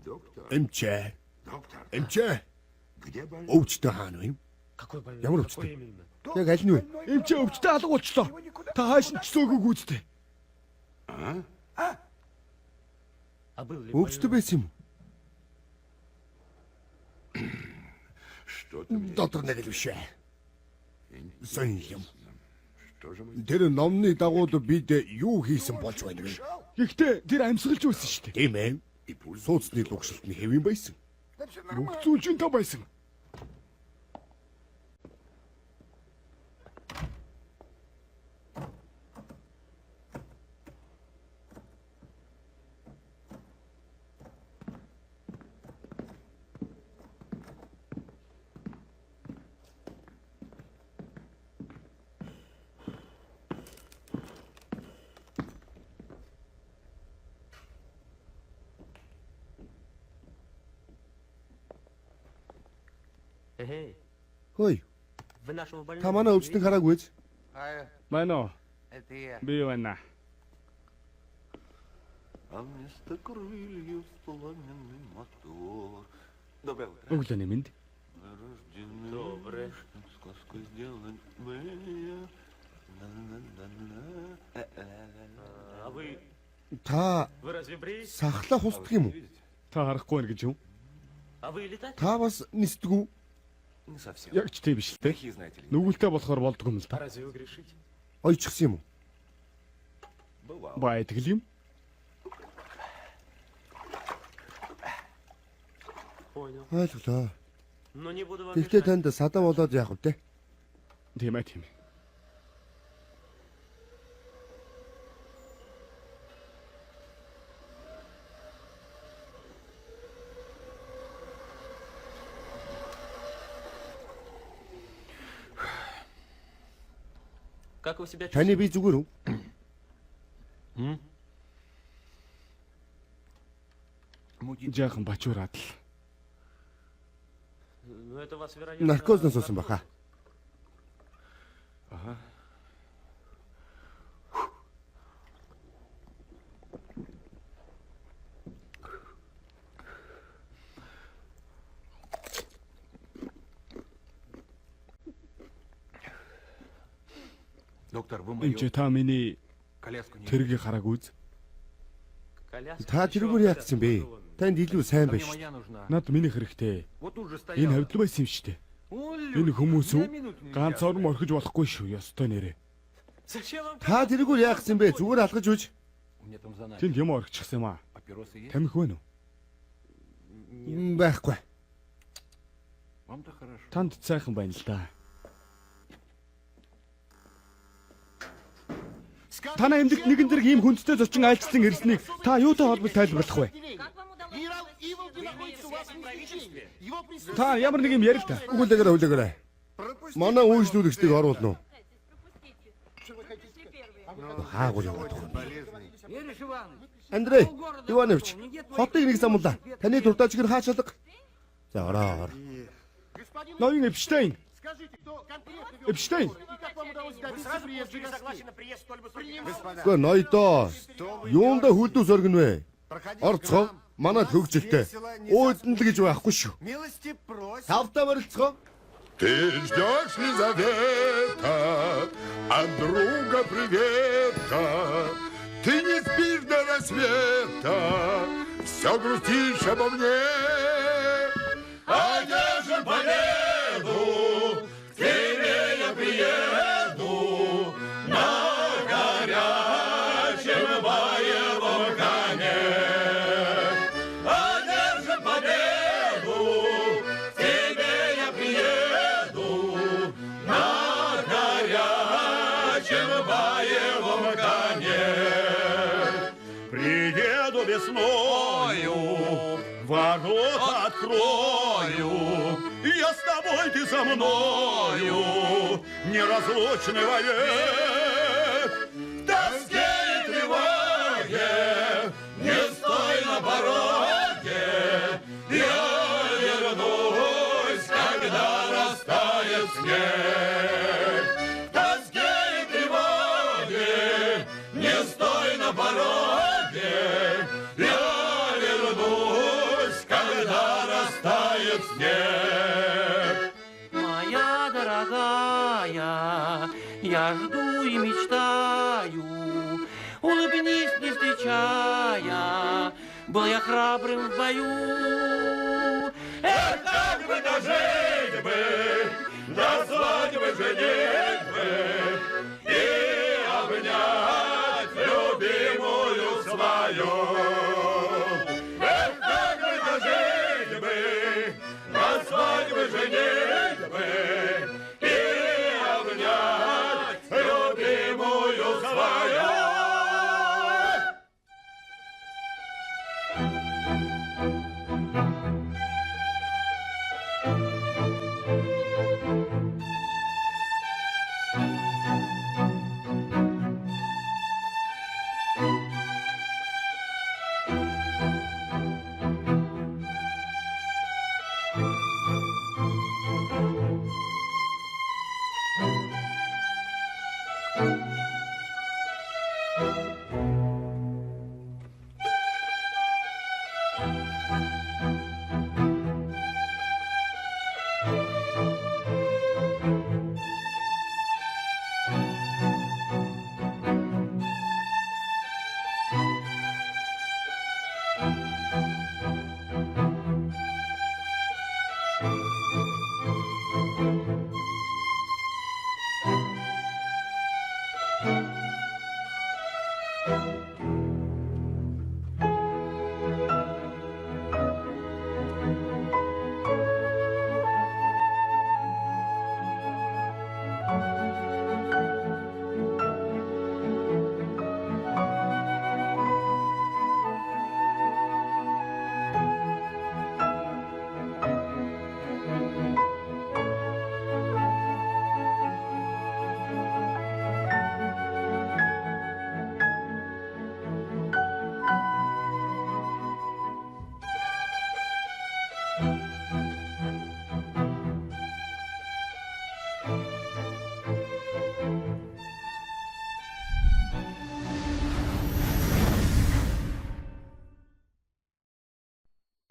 доктор. Эмчээ. Доктор, Эмчээ. где больной? Өвчтөй хаана вэ? Ямар өвчтөй? Яг аль нь вэ? Эмчээ өвчтөй алга болчлоо. Та хааш нь чсөөгүй гүйцтэй. Өвчтөй байсан юм. Что-то мне Доктор нэг л биш ээ. Сэн юм. Что же мы... Тэр номны дагуу бид юу хийсэн болж байна вэ? Гэхдээ тэр амьсгалж байсан шүү дээ. Тийм ээ. Сууцны лугшилт нь хэвэн байсан. Бүх зүйл чинь та байсан. Хөөе. Та манай өвчтөйг хараагүй ч. Манай Это я. би байна. А вместо крыльев пламенный мотор. Доброе утро. Өглөөний минь. Рождены. Доброе. Сказку сделать мы. А вы... Та Вы разве бреете? сахлах устдаг юм уу? Та харахгүй байна гэж юу? А вы летаете? Та бас нисдэггүй. Не совсем. Яг ч тийм биш л те. Какие, знаете ли, Нүгэлтэй болохоор болдгоо юм л А да. разве вы грешите? Ойчсон юм уу? бывало. Байдаг юм. Понял. Ойлголоо. Но не буду вам Тэгтээ мешать. танд садаа болоод яах вэ? Тийм ээ тийм. Как вы себя Таны чувствуете? би зүгээр үү? Жаахан бачуураад л. Ну, это вас, вероятно... Наркозноос уусан баха. Доктор, вы мою Эмчээ та миний коляску не тэргийг хараагүй үз. Коляска Та еще тэрүүгээр одна яатсан бэ? Танд илүү сайн Мне байж. моя нужна. Над миний хэрэгтэй. Вот тут же Энэ стояла. хавьдал байсан юм шүү дээ. О, Энэ люди, хүмүүс ни үү? на минуту нельзя. Ганц орн орхиж болохгүй шүү. Ёстой нэрээ. Зачем вам... Та тэрүүгээр яатсан бэ? Зүгээр алгаж үж. У меня там заначка. Тэнд юм орчихсан юм аа. Папиросы есть? Тамхи байна уу? Байхгүй. Вам-то хорошо. Танд сайхан байна л да. Танай эмдэгт нэгэн зэрэг ийм хүндтэй зочин айлцсан ирснийг та юутай холбож тайлбарлах вэ? Та ямар нэг юм ярил та. Үгүйгээр. Манай үйлчлүүлэгчдийг оруулна уу? Хаагур яваад байна. Андрей Иванович, хотыг нэг самуулаа. Таны дуртачиг нь хаач шалга. За ороо. Ноён Эпштейн. Эпштейн. Гэхдээ ноёдоо юунда хүлдүү соргин вэ? Орцгоо. Манад хөгжилтэй. Өөдөн л гэж байхгүй шүү. Тавтаа барилцгоо. Ты ждешь Лизавета, от друга привета. Ты не спишь до рассвета, все грустишь обо мне. Одержим победу, к тебе я приеду на горячем боевом коне. Одержим победу, к тебе я приеду на горячем боевом коне. Приеду весною, ворота открою, я с тобой, ты со мною, неразлучный вовек. В тоске и тревоге, не стой на пороге, я вернусь, когда растает снег. В тоске и тревоге, не стой на пороге, я вернусь, когда растает снег. Моя дорогая, я жду и мечтаю, улыбнись, не встречая, был я храбрым в бою. Эх, как бы дожить бы, до свадьбы женитьбы и обнять любимую свою. Эх, как бы дожить бы, до свадьбы женитьбы и обнять любимую свою.